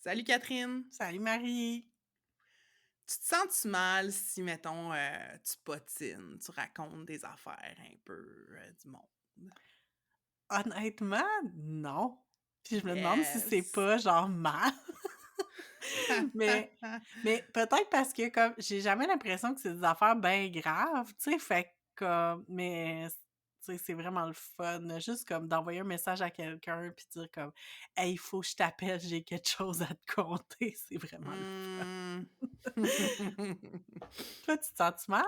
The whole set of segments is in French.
Salut Catherine! Salut Marie! Tu te sens-tu mal si, mettons, tu potines, tu racontes des affaires un peu du monde? Honnêtement, non. Puis je me demande si c'est Yes! pas genre mal. Mais mais peut-être parce que comme j'ai jamais l'impression que c'est des affaires bien graves, tu sais, fait que comme mais tu sais, c'est vraiment le fun, là, juste comme d'envoyer un message à quelqu'un puis dire comme: «Hey, il faut que je t'appelle, j'ai quelque chose à te conter», c'est vraiment le fun. Hmm. Toi, tu te sens-tu mal?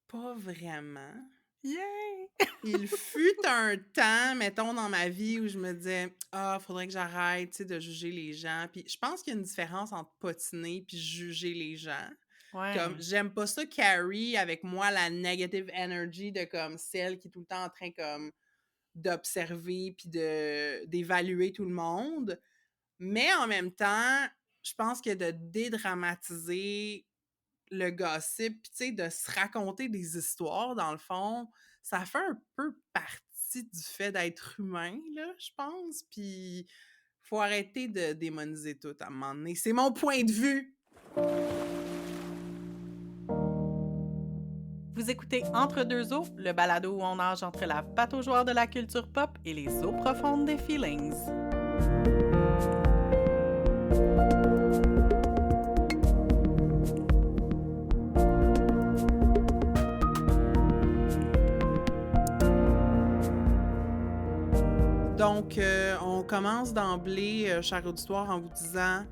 Pas vraiment. Yay! Il fut un temps, mettons, dans ma vie où je me disais: «Ah, faudrait que j'arrête, tu sais, de juger les gens». Puis je pense qu'il y a une différence entre potiner puis juger les gens. Comme, Ouais. j'aime pas ça carry avec moi la negative energy de comme celle qui est tout le temps en train comme d'observer puis d'évaluer tout le monde. Mais en même temps, je pense que de dédramatiser le gossip, puis tu sais, de se raconter des histoires, dans le fond, ça fait un peu partie du fait d'être humain, là, je pense. Puis faut arrêter de démoniser tout à un moment donné. C'est mon point de vue. Vous écoutez Entre deux eaux, le balado où on nage entre la pataugeoire de la culture pop et les eaux profondes des feelings. Donc, on commence d'emblée, cher auditoire, en vous disant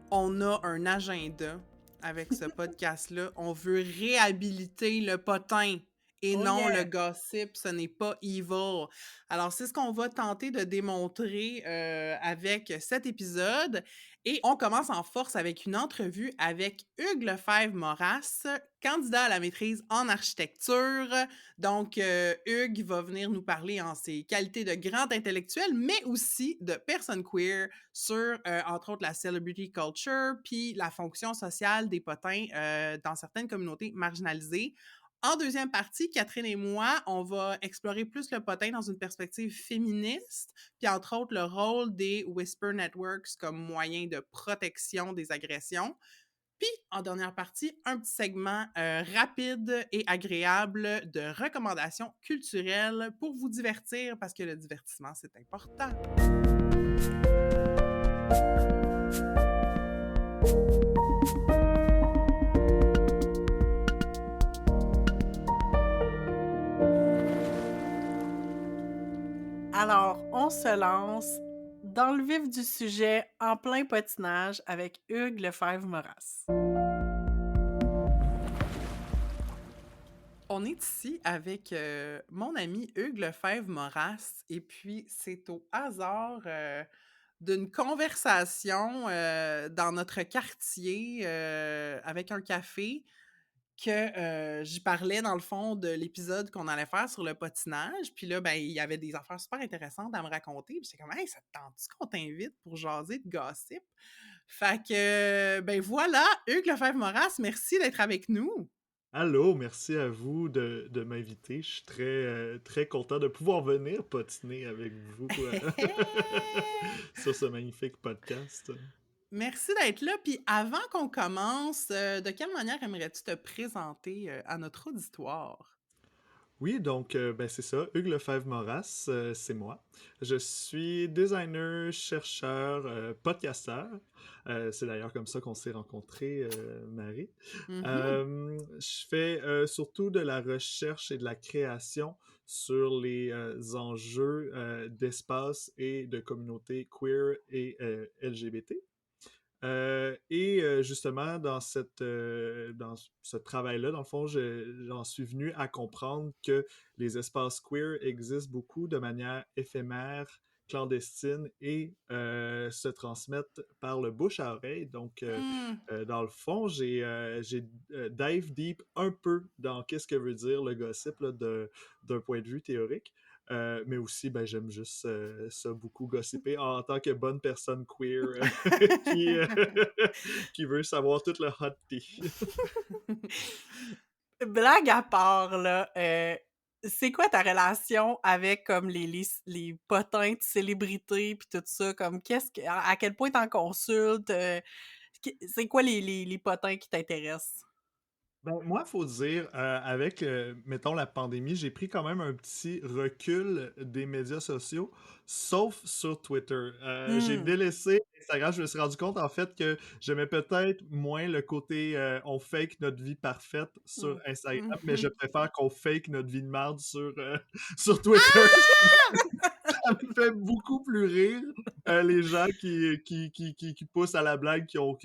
on a un agenda avec ce podcast-là. On veut réhabiliter le potin et Oh non le yeah! gossip. Ce n'est pas evil. Alors, c'est ce qu'on va tenter de démontrer avec cet épisode. Et on commence en force avec une entrevue avec Hugues Lefebvre-Moras, candidat à la maîtrise en architecture. Donc, Hugues va venir nous parler en ses qualités de grand intellectuel, mais aussi de personne queer sur, entre autres, la celebrity culture, puis la fonction sociale des potins dans certaines communautés marginalisées. En deuxième partie, Catherine et moi, on va explorer plus le potin dans une perspective féministe, puis entre autres le rôle des Whisper Networks comme moyen de protection des agressions. Puis, en dernière partie, un petit segment rapide et agréable de recommandations culturelles pour vous divertir, parce que le divertissement, c'est important. Alors, on se lance dans le vif du sujet en plein patinage avec Hugues Lefebvre-Moras. On est ici avec mon ami Hugues Lefebvre-Moras, et puis c'est au hasard d'une conversation dans notre quartier avec un café que j'y parlais dans le fond de l'épisode qu'on allait faire sur le patinage. Puis là, ben, il y avait des affaires super intéressantes à me raconter. Puis j'étais comme, hey, ça te tente-tu qu'on t'invite pour jaser de gossip? Fait que, ben voilà, Hugues Lefebvre-Moras, merci d'être avec nous. Allô, merci à vous de m'inviter. Je suis très content de pouvoir venir patiner avec vous sur ce magnifique podcast. Merci d'être là. Puis avant qu'on commence, de quelle manière aimerais-tu te présenter à notre auditoire? Oui, donc ben, c'est ça, Hugues Lefebvre-Moras, c'est moi. Je suis designer, chercheur, podcasteur. C'est d'ailleurs comme ça qu'on s'est rencontrés, Marie. Mhm. Je fais surtout de la recherche et de la création sur les enjeux d'espace et de communauté queer et LGBT. Justement, dans ce travail-là, dans le fond, j'en suis venu à comprendre que les espaces queer existent beaucoup de manière éphémère, clandestine et se transmettent par le bouche à oreille. Donc, Mm. dans le fond, j'ai dive deep un peu dans qu'est-ce que veut dire le gossip là, d'un point de vue théorique. Mais aussi, ben, j'aime juste ça beaucoup gossiper en tant que bonne personne queer qui, qui veut savoir tout le hot tea. Blague à part, là, c'est quoi ta relation avec comme les potins de célébrités puis tout ça? Comme qu'est-ce que à quel point t'en consultes? C'est quoi les potins qui t'intéressent? Ben, moi, faut dire, avec, mettons, la pandémie, j'ai pris quand même un petit recul des médias sociaux, sauf sur Twitter. J'ai Mmh. délaissé Instagram. Je me suis rendu compte, en fait, que j'aimais peut-être moins le côté on fake notre vie parfaite sur Mmh. Instagram, mais je Mmh. préfère qu'on fake notre vie de merde sur, sur Twitter. Ça me fait beaucoup plus rire les gens qui poussent à la blague, qui ont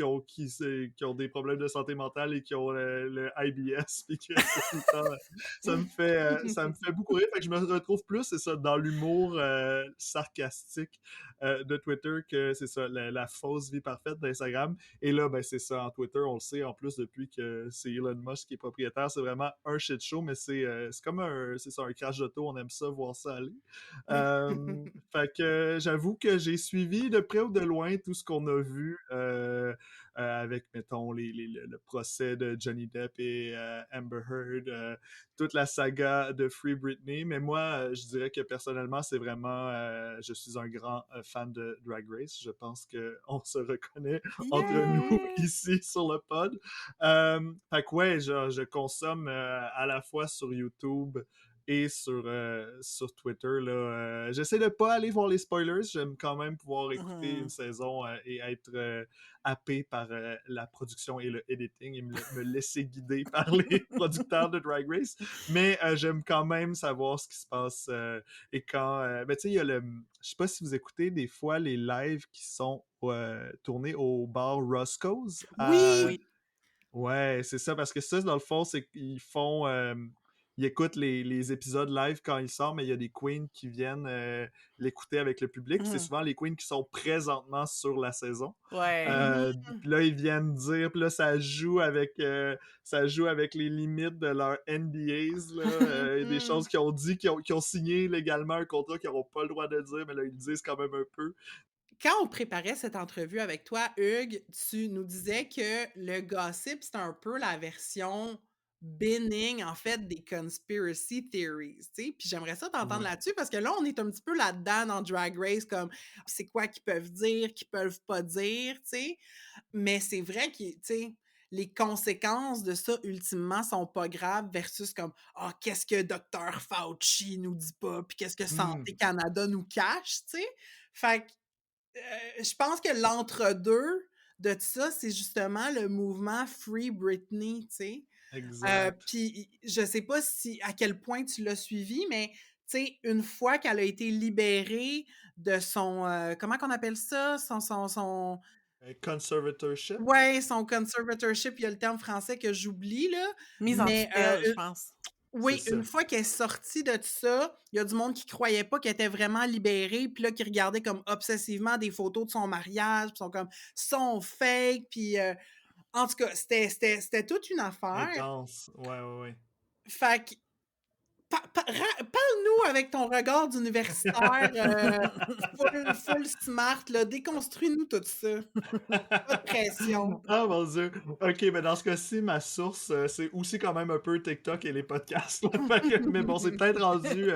des problèmes de santé mentale et qui ont le IBS, puis que c'est tout le temps. Ça me fait beaucoup rire. Fait que je me retrouve plus, c'est ça, dans l'humour sarcastique de Twitter que c'est ça, la fausse vie parfaite d'Instagram. Et là, ben c'est ça, en Twitter, on le sait, en plus, depuis que c'est Elon Musk qui est propriétaire, c'est vraiment un shit show, mais c'est comme c'est ça, un crash d'auto, on aime ça, voir ça aller. Fait que j'avoue que j'ai suivi de près ou de loin tout ce qu'on a vu avec, mettons, le procès de Johnny Depp et Amber Heard, toute la saga de Free Britney. Mais moi, je dirais que personnellement, c'est vraiment, je suis un grand fan de Drag Race. Je pense qu'on se reconnaît entre nous Yeah! ici sur le pod. Fait que ouais, je consomme à la fois sur YouTube et sur Twitter. Là, j'essaie de pas aller voir les spoilers. J'aime quand même pouvoir écouter une Mmh. saison et être happé par la production et le editing et me laisser guider par les producteurs de Drag Race. Mais j'aime quand même savoir ce qui se passe et quand. Ben, tu sais, il y a le. Je sais pas si vous écoutez des fois les lives qui sont tournés au bar Roscoe's à, Oui! ouais, c'est ça, parce que ça, dans le fond, c'est qu'ils font. Ils écoutent les épisodes live quand ils sortent, mais il y a des queens qui viennent l'écouter avec le public. Puis c'est Mmh. souvent les queens qui sont présentement sur la saison. Ouais. Mhm. Puis là, ils viennent dire, puis là, ça joue avec les limites de leurs NDAs, là, des choses Mhm. qu'ils ont dit, qui ont signé légalement un contrat qu'ils n'auront pas le droit de dire, mais là, ils le disent quand même un peu. Quand on préparait cette entrevue avec toi, Hugues, tu nous disais que le gossip, c'est un peu la version bénigne, en fait, des conspiracy theories, tu sais? Puis j'aimerais ça t'entendre Ouais. là-dessus parce que là, on est un petit peu là-dedans dans Drag Race, comme c'est quoi qu'ils peuvent dire, qu'ils peuvent pas dire, tu sais? Mais c'est vrai que, tu sais, les conséquences de ça, ultimement, sont pas graves versus comme ah, qu'est-ce que docteur Fauci nous dit pas, puis qu'est-ce que Hmm, Santé Canada nous cache, tu sais? Fait que je pense que l'entre-deux de ça, c'est justement le mouvement Free Britney, tu sais? exact. Puis je sais pas si à quel point tu l'as suivi, mais tu sais, une fois qu'elle a été libérée de son, comment qu'on appelle ça? Son Conservatorship, ouais, son conservatorship, il y a le terme français que j'oublie là, Mise en mais tutelle, je pense. c'est oui, ça. une fois qu'elle est sortie de ça, il y a du monde qui croyait pas qu'elle était vraiment libérée, puis là, qui regardait comme obsessivement des photos de son mariage, puis sont comme: «Sont fake», puis, en tout cas, c'était toute une affaire. Intense. Ouais, ouais, ouais. Fait que parle-nous avec ton regard d'universitaire, full smart, là, déconstruis-nous tout ça. Pas de pression. Ah mon Dieu. OK, mais dans ce cas-ci, ma source, c'est aussi quand même un peu TikTok et les podcasts, là. Mais bon, c'est peut-être rendu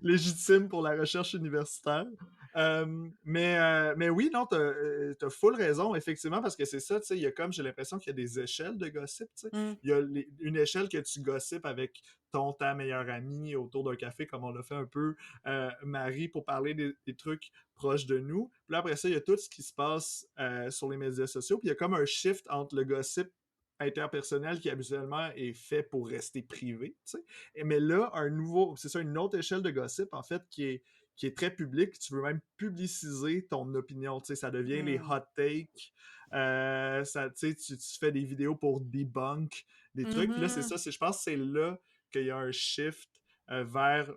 légitime pour la recherche universitaire. Mais oui, non, t'as full raison, effectivement, parce que c'est ça, tu sais, il y a comme, j'ai l'impression qu'il y a des échelles de gossip, tu sais. Mmh. Il y a une échelle que tu gossipes avec ta meilleure amie autour d'un café, comme on l'a fait un peu, Marie, pour parler des trucs proches de nous. Puis là, après ça, il y a tout ce qui se passe sur les médias sociaux. Puis il y a comme un shift entre le gossip interpersonnel qui habituellement est fait pour rester privé, tu sais. Mais là, c'est ça, une autre échelle de gossip, en fait, qui est très public. Tu veux même publiciser ton opinion, tu sais. Ça devient les Mmh. hot takes. Ça, tu fais des vidéos pour debunk des trucs. Puis là, c'est Mmh. ça, je pense que c'est là qu'il y a un shift vers,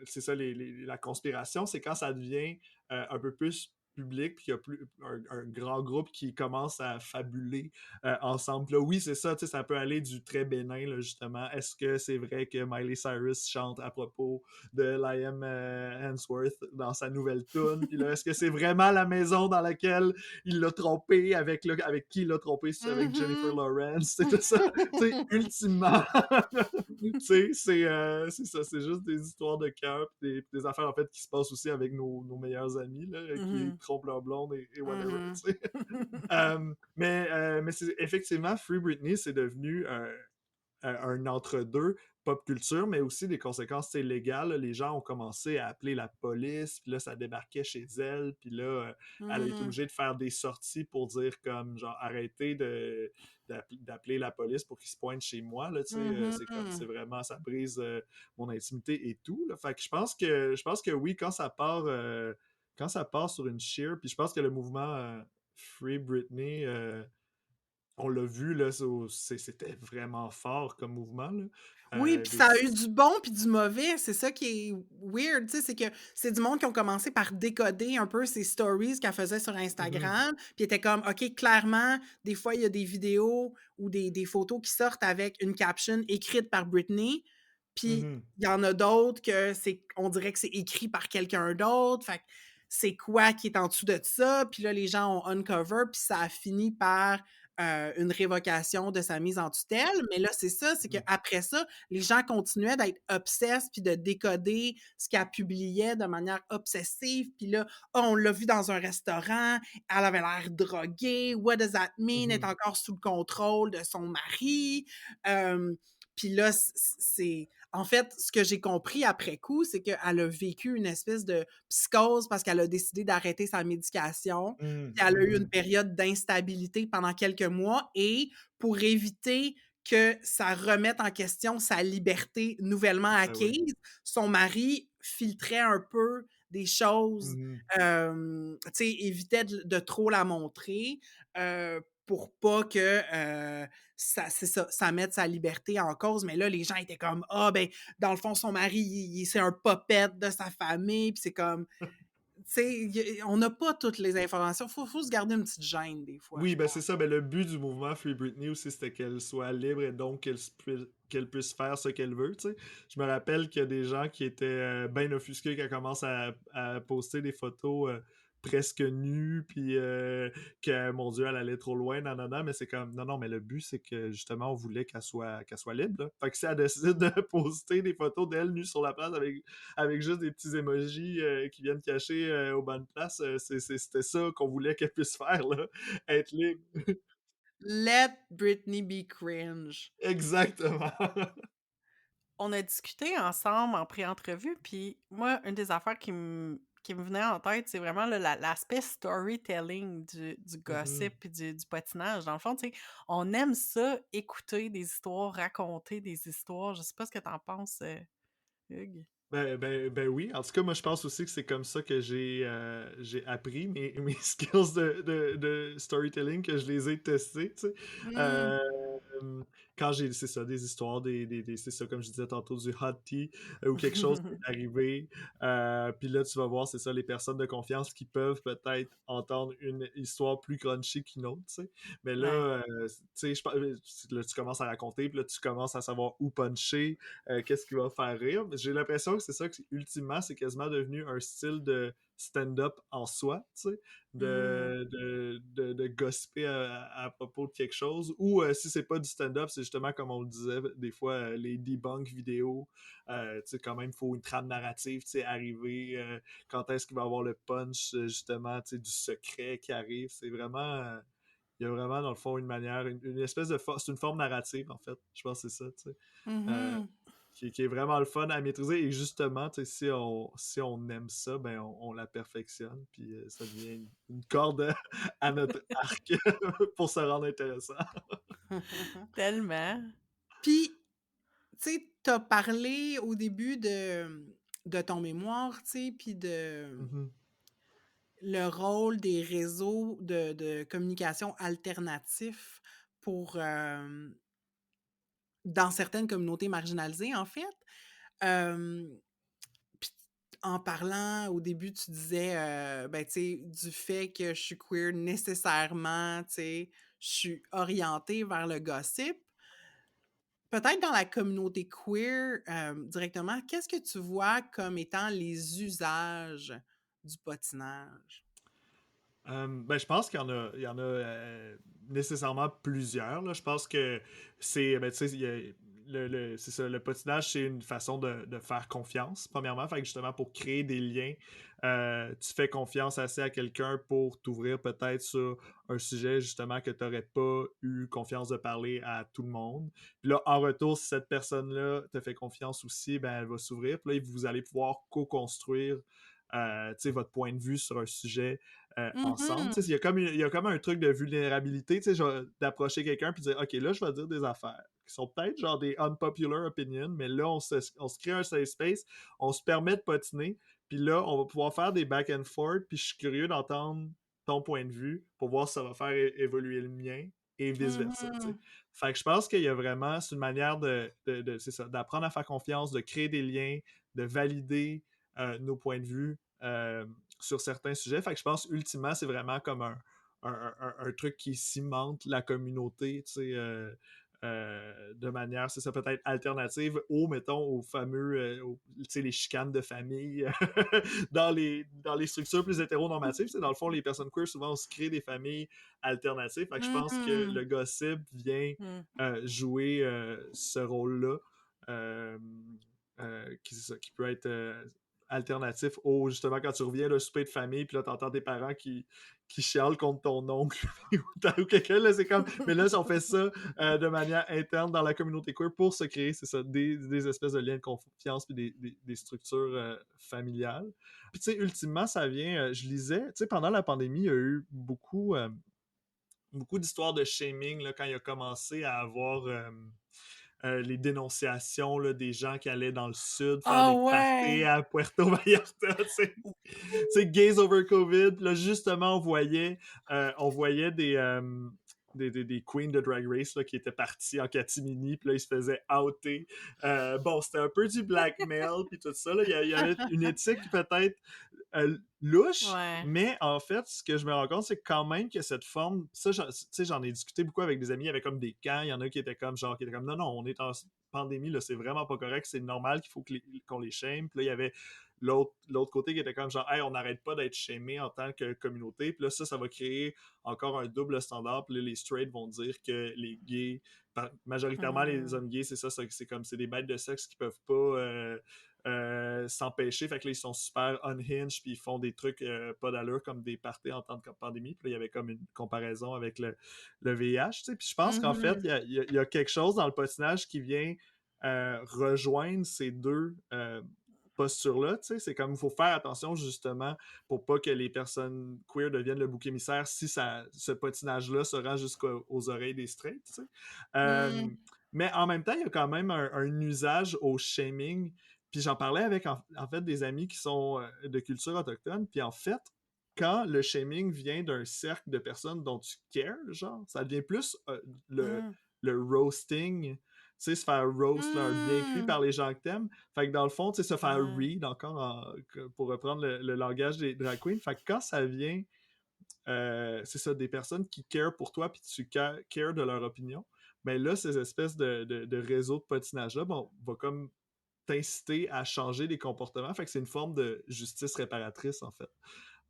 c'est ça, la conspiration. C'est quand ça devient un peu plus public, puis qu'il y a un grand groupe qui commence à fabuler ensemble. Puis là, oui, c'est ça, tu sais, ça peut aller du très bénin, là, justement. Est-ce que c'est vrai que Miley Cyrus chante à propos de Liam Hemsworth dans sa nouvelle tune? Puis là, est-ce que c'est vraiment la maison dans laquelle il l'a trompé, avec qui il l'a trompé, si c'est avec Jennifer Mhm. Lawrence? C'est tout ça. Tu sais, ultimement, tu sais, c'est ça, c'est juste des histoires de cœur, puis des affaires, en fait, qui se passent aussi avec nos meilleurs amis, là, qui Mhm. trompent leur blonde et whatever, Mhm. tu sais. Mais c'est effectivement, Free Britney, c'est devenu un entre-deux pop culture, mais aussi des conséquences légales. Les gens ont commencé à appeler la police, puis là, ça débarquait chez elle, puis là, elle a été Mhm. obligée de faire des sorties pour dire comme, genre, arrêtez d'appeler la police pour qu'ils se pointent chez moi, là, tu sais, c'est comme, c'est Mhm. vraiment, ça brise mon intimité et tout, là. Fait que je pense que oui, quand ça part sur une sheer, puis je pense que le mouvement Free Britney, on l'a vu, là, c'était vraiment fort comme mouvement, là. Oui, puis Des... ça a eu du bon puis du mauvais. C'est ça qui est weird, tu sais, c'est que c'est du monde qui ont commencé par décoder un peu ces stories qu'elle faisait sur Mhm, Instagram, puis était comme, OK, clairement, des fois, il y a des vidéos ou des photos qui sortent avec une caption écrite par Britney, puis mhm, il y en a d'autres que on dirait que c'est écrit par quelqu'un d'autre, fait que c'est quoi qui est en dessous de ça? Puis là, les gens ont uncover, puis ça a fini par une révocation de sa mise en tutelle. Mais là, c'est ça, c'est mhm, qu'après ça, les gens continuaient d'être obsessed puis de décoder ce qu'elle publiait de manière obsessive. Puis là, oh, on l'a vu dans un restaurant, elle avait l'air droguée. What does that mean? Elle est mhm. encore sous le contrôle de son mari. Euh, puis là, en fait, ce que j'ai compris après coup, c'est qu'elle a vécu une espèce de psychose parce qu'elle a décidé d'arrêter sa médication. Mhm, Puis elle a eu une mhm. période d'instabilité pendant quelques mois et pour éviter que ça remette en question sa liberté nouvellement Ben oui. acquise, son mari filtrait un peu des choses, Mhm. tu sais, évitait de trop la montrer pour pas que ça mette sa liberté en cause. Mais là, les gens étaient comme, ah, ben, dans le fond, son mari, c'est un puppet de sa famille. Puis c'est comme, tu sais, on n'a pas toutes les informations. Faut se garder une petite gêne des fois, Oui, je ben pense. c'est ça. Ben, le but du mouvement Free Britney aussi, c'était qu'elle soit libre et donc qu'elle puisse faire ce qu'elle veut, tu sais. Je me rappelle qu'il y a des gens qui étaient bien offusqués quand elle commence à poster des photos presque nues, puis que, mon Dieu, elle allait trop loin, nanana, mais c'est comme, non, non, mais le but, c'est que, justement, on voulait qu'elle soit libre, là. Fait que si elle décide de poster des photos d'elle nue sur la place avec juste des petits emojis qui viennent cacher aux bonnes places, c'était ça qu'on voulait qu'elle puisse faire, là. Être libre. Let Britney be cringe. Exactement. On a discuté ensemble en pré-entrevue, puis moi, une des affaires qui me venait en tête, c'est vraiment l'aspect storytelling du Mhm. gossip puis du patinage. Dans le fond, tu sais, on aime ça, écouter des histoires, raconter des histoires. Je sais pas ce que t'en penses, Hugues. Ben oui. En tout cas, moi, je pense aussi que c'est comme ça que j'ai appris mes skills de storytelling, que je les ai testés, tu sais. Hmm. Euh, Quand c'est ça, des histoires, c'est ça, comme je disais tantôt, du hot tea, ou quelque chose qui est arrivé. Puis là, tu vas voir, c'est ça, les personnes de confiance qui peuvent peut-être entendre une histoire plus crunchy qu'une autre, tu sais. Mais Ouais. là, tu sais, là, tu commences à raconter, puis là, tu commences à savoir où puncher, qu'est-ce qui va faire rire. J'ai l'impression que c'est ça, que ultimement, c'est quasiment devenu un style de stand-up en soi, tu sais, Hmm. de gossiper à propos de quelque chose. Ou si c'est pas du stand-up, c'est justement, comme on le disait, des fois, les debunk vidéos. Tu sais, quand même, il faut une trame narrative, tu sais, arriver. Quand est-ce qu'il va y avoir le punch, justement, tu sais, du secret qui arrive. C'est vraiment... il y a vraiment, dans le fond, une manière, une espèce de... C'est une forme narrative, en fait. Je pense que c'est ça, tu sais. Euh, Mhm. qui est vraiment le fun à maîtriser. Et justement, tu sais, si on aime ça, ben on la perfectionne. Puis ça devient une corde à notre arc pour se rendre intéressant. Tellement. Puis, tu sais, t'as parlé au début de ton mémoire, tu sais, puis de Mhm. le rôle des réseaux de communication alternatifs pour, dans certaines communautés marginalisées, en fait. Hem, puis en parlant, au début, tu disais, ben, tu sais, du fait que je suis queer, nécessairement, tu sais, je suis orientée vers le gossip. Peut-être dans la communauté queer, directement, qu'est-ce que tu vois comme étant les usages du potinage? Ben, je pense qu'il y en a nécessairement plusieurs, là. Je pense que c'est, ben, tu sais, c'est ça, le potinage, c'est une façon de faire confiance, premièrement. Fait que justement, pour créer des liens, tu fais confiance assez à quelqu'un pour t'ouvrir peut-être sur un sujet, justement, que tu n'aurais pas eu confiance de parler à tout le monde. Puis là, en retour, si cette personne-là te fait confiance aussi, ben, elle va s'ouvrir. Puis là, vous allez pouvoir co-construire tu sais, votre point de vue sur un sujet ensemble. Tu Mhm. sais, il y a comme un truc de vulnérabilité, tu sais, genre, d'approcher quelqu'un puis de dire, OK, là, je vais dire des affaires qui sont peut-être genre des unpopular opinions, mais là, on se crée un safe space, on se permet de patiner, puis là, on va pouvoir faire des back and forth, puis je suis curieux d'entendre ton point de vue pour voir si ça va faire évoluer le mien et vice-versa, tu sais. Mhm. Fait que je pense qu'il y a vraiment, c'est une manière c'est ça, d'apprendre à faire confiance, de créer des liens, de valider nos points de vue sur certains sujets. Fait que je pense ultimement, c'est vraiment comme un truc qui cimente la communauté, tu sais, de manière, c'est ça, peut-être alternative mettons, aux fameux, tu sais, les chicanes de famille dans les structures plus hétéronormatives. C'est dans le fond, les personnes queer, souvent, on se crée des familles alternatives. Fait que je pense que le Mhm. gossip vient Mmh. jouer ce rôle-là. Euh, qui peut être alternatif au justement quand tu reviens le souper de famille puis là t'entends tes parents qui chialent contre ton oncle ou quelqu'un là c'est comme mais là on fait ça de manière interne dans la communauté queer pour se créer c'est ça des espèces de liens de confiance puis des structures familiales puis tu sais ultimement ça vient je lisais tu sais pendant la pandémie il y a eu beaucoup d'histoires de shaming là, quand il a commencé à avoir les dénonciations là, des gens qui allaient dans le sud faire Ah des parties ouais! à Puerto Vallarta, tu sais, gays over COVID. Puis là, justement, on voyait des queens de Drag Race là, qui étaient partis en catimini, puis là, ils se faisaient outer. Bon, c'était un peu du blackmail, puis tout ça. Là. Il y avait une éthique peut-être louche, Ouais. mais en fait, ce que je me rends compte, c'est quand même que cette forme, ça, tu sais, j'en ai discuté beaucoup avec des amis, il y avait comme des camps, il y en a qui étaient comme, genre, qui étaient comme, non, non, on est en pandémie, là, c'est vraiment pas correct, c'est normal qu'il faut qu'on les shame. Puis là, il y avait l'autre côté qui était comme, genre, hey, on n'arrête pas d'être shamé en tant que communauté. Puis là, ça va créer encore un double standard. Puis là, les straights vont dire que les gays, majoritairement les Mmh. hommes gays, c'est ça, c'est comme, c'est des bêtes de sexe qui peuvent pas s'empêcher. Fait que là, ils sont super unhinged, puis ils font des trucs pas d'allure, comme des parties en temps de pandémie. Puis là, il y avait comme une comparaison avec le VIH, tu sais. Puis je pense qu'en fait, Mhm. il y a quelque chose dans le patinage qui vient rejoindre ces deux postures-là, tu sais. C'est comme, il faut faire attention, justement, pour pas que les personnes queer deviennent le bouc émissaire si ce patinage-là se rend jusqu'aux oreilles des straights, tu sais. Euh, Mhm. mais en même temps, il y a quand même un usage au shaming puis j'en parlais avec en fait des amis qui sont de culture autochtone. Puis en fait, quand le shaming vient d'un cercle de personnes dont tu cares, genre, ça devient plus le, Mmh. le roasting. Tu sais, se faire roast, là, un bien cuit Mhm. par les gens que t'aimes. Fait que dans le fond, tu sais, se faire Ouais. read encore, pour reprendre le langage des drag queens. Fait que quand ça vient, c'est ça, des personnes qui care pour toi, puis tu cares de leur opinion, mais là, ces espèces de réseaux de patinage-là, bon, va comme t'inciter à changer des comportements. Fait que c'est une forme de justice réparatrice, en fait.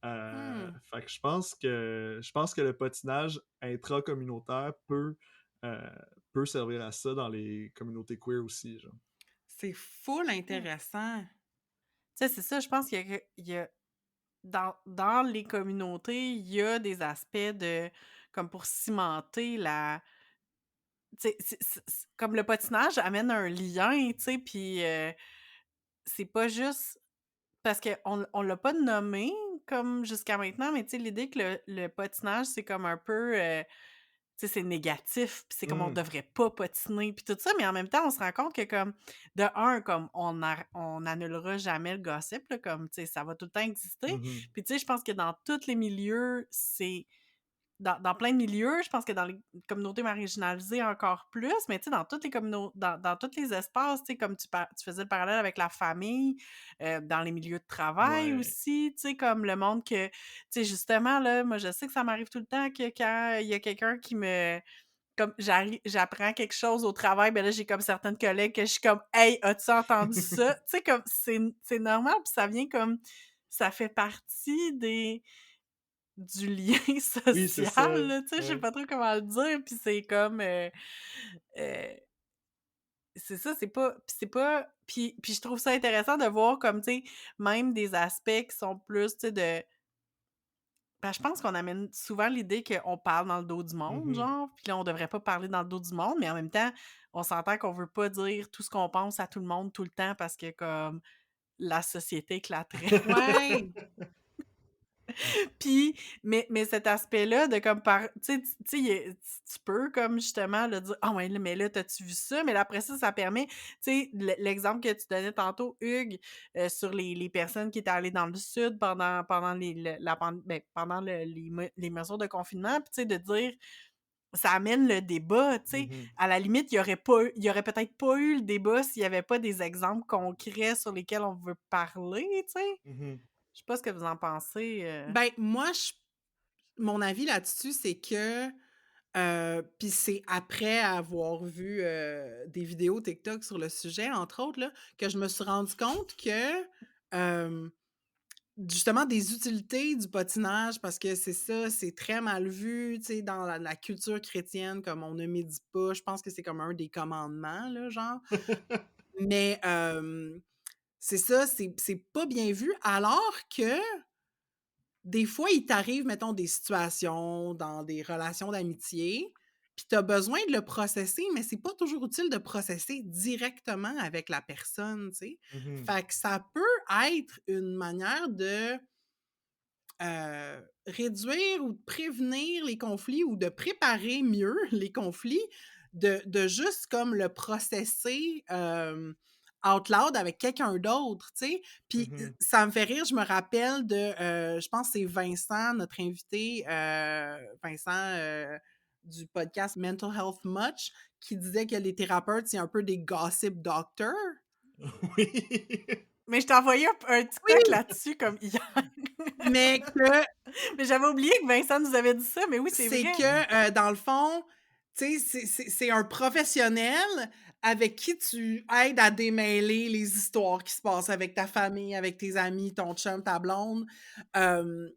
Mmh. Fait que je pense que le patinage intra-communautaire euh, peut servir à ça dans les communautés queer aussi, genre. C'est full Mmh. intéressant. Tu sais, c'est ça, je pense qu'il y a dans les communautés, il y a des aspects de comme pour cimenter la tu sais, comme le patinage amène un lien, tu sais, puis, c'est pas juste parce qu'on l'a pas nommé comme jusqu'à maintenant, mais tu sais, l'idée que le patinage, c'est comme un peu, tu sais, c'est négatif, puis c'est comme on Mm. devrait pas patiner, puis tout ça, mais en même temps, on se rend compte que comme, de un, comme on annulera jamais le gossip, là, comme, tu sais, ça va tout le temps exister. Mhm. Puis tu sais, je pense que dans tous les milieux, c'est dans plein de milieux, je pense que dans les communautés marginalisées encore plus, mais tu sais, dans toutes les dans tous les espaces, tu sais, comme tu faisais le parallèle avec la famille, dans les milieux de travail Ouais. aussi, tu sais, comme le monde que, tu sais, justement, là, moi, je sais que ça m'arrive tout le temps que quand il y a quelqu'un qui me comme j'apprends quelque chose au travail, ben là, j'ai comme certaines collègues que je suis comme: «Hey, as-tu entendu ça?» Tu sais, comme c'est normal, puis ça vient comme ça fait partie du lien Oui, c'est social, ça. là, tu sais, je sais Ouais. pas trop comment le dire, puis c'est comme, c'est ça, c'est pas puis je trouve ça intéressant de voir comme, tu sais, même des aspects qui sont plus, tu sais, je pense qu'on amène souvent l'idée qu'on parle dans le dos du monde, Mhm. genre, puis là, on devrait pas parler dans le dos du monde, mais en même temps, on s'entend qu'on veut pas dire tout ce qu'on pense à tout le monde tout le temps parce que comme la société éclaterait. Ouais! Puis, mais cet aspect-là de comme tu sais, tu peux comme justement le dire: «Ah ouais, là, mais là, t'as-tu vu ça?» Mais là, après ça, ça permet, tu sais, l'exemple que tu donnais tantôt, Hugues, sur les personnes qui étaient allées dans le sud pendant pendant les mesures de confinement, puis tu sais, de dire ça amène le débat, tu sais. Mhm. À la limite, il y aurait peut-être pas eu le débat s'il y avait pas des exemples concrets sur lesquels on veut parler, tu sais. Mhm. Je sais pas ce que vous en pensez, Ben, moi, mon avis là-dessus, c'est que, puis c'est après avoir vu, des vidéos TikTok sur le sujet, entre autres, là, que je me suis rendu compte que, hem, justement, des utilités du patinage, parce que c'est ça, c'est très mal vu, tu sais, dans la culture chrétienne, comme on ne médite pas. Je pense que c'est comme un des commandements, là, genre. Mais, c'est ça, c'est pas bien vu, alors que des fois, il t'arrive, mettons, des situations dans des relations d'amitié, puis tu as besoin de le processer, mais c'est pas toujours utile de processer directement avec la personne, tu sais? Mhm. Fait que ça peut être une manière de, réduire ou de prévenir les conflits ou de préparer mieux les conflits, de juste comme le processer, out loud avec quelqu'un d'autre, tu sais? Puis, Mhm. ça me fait rire, je me rappelle de, je pense que c'est Vincent, notre invité, Vincent, du podcast Mental Health Much, qui disait que les thérapeutes, c'est un peu des gossip doctors. Oui. mais je t'ai envoyé un TikTok Oui! là-dessus comme hier. Mais que Mais j'avais oublié que Vincent nous avait dit ça, mais oui, c'est c'est vrai. que, dans le fond, tu sais, c'est un professionnel avec qui tu aides à démêler les histoires qui se passent avec ta famille, avec tes amis, ton chum, ta blonde. Hem,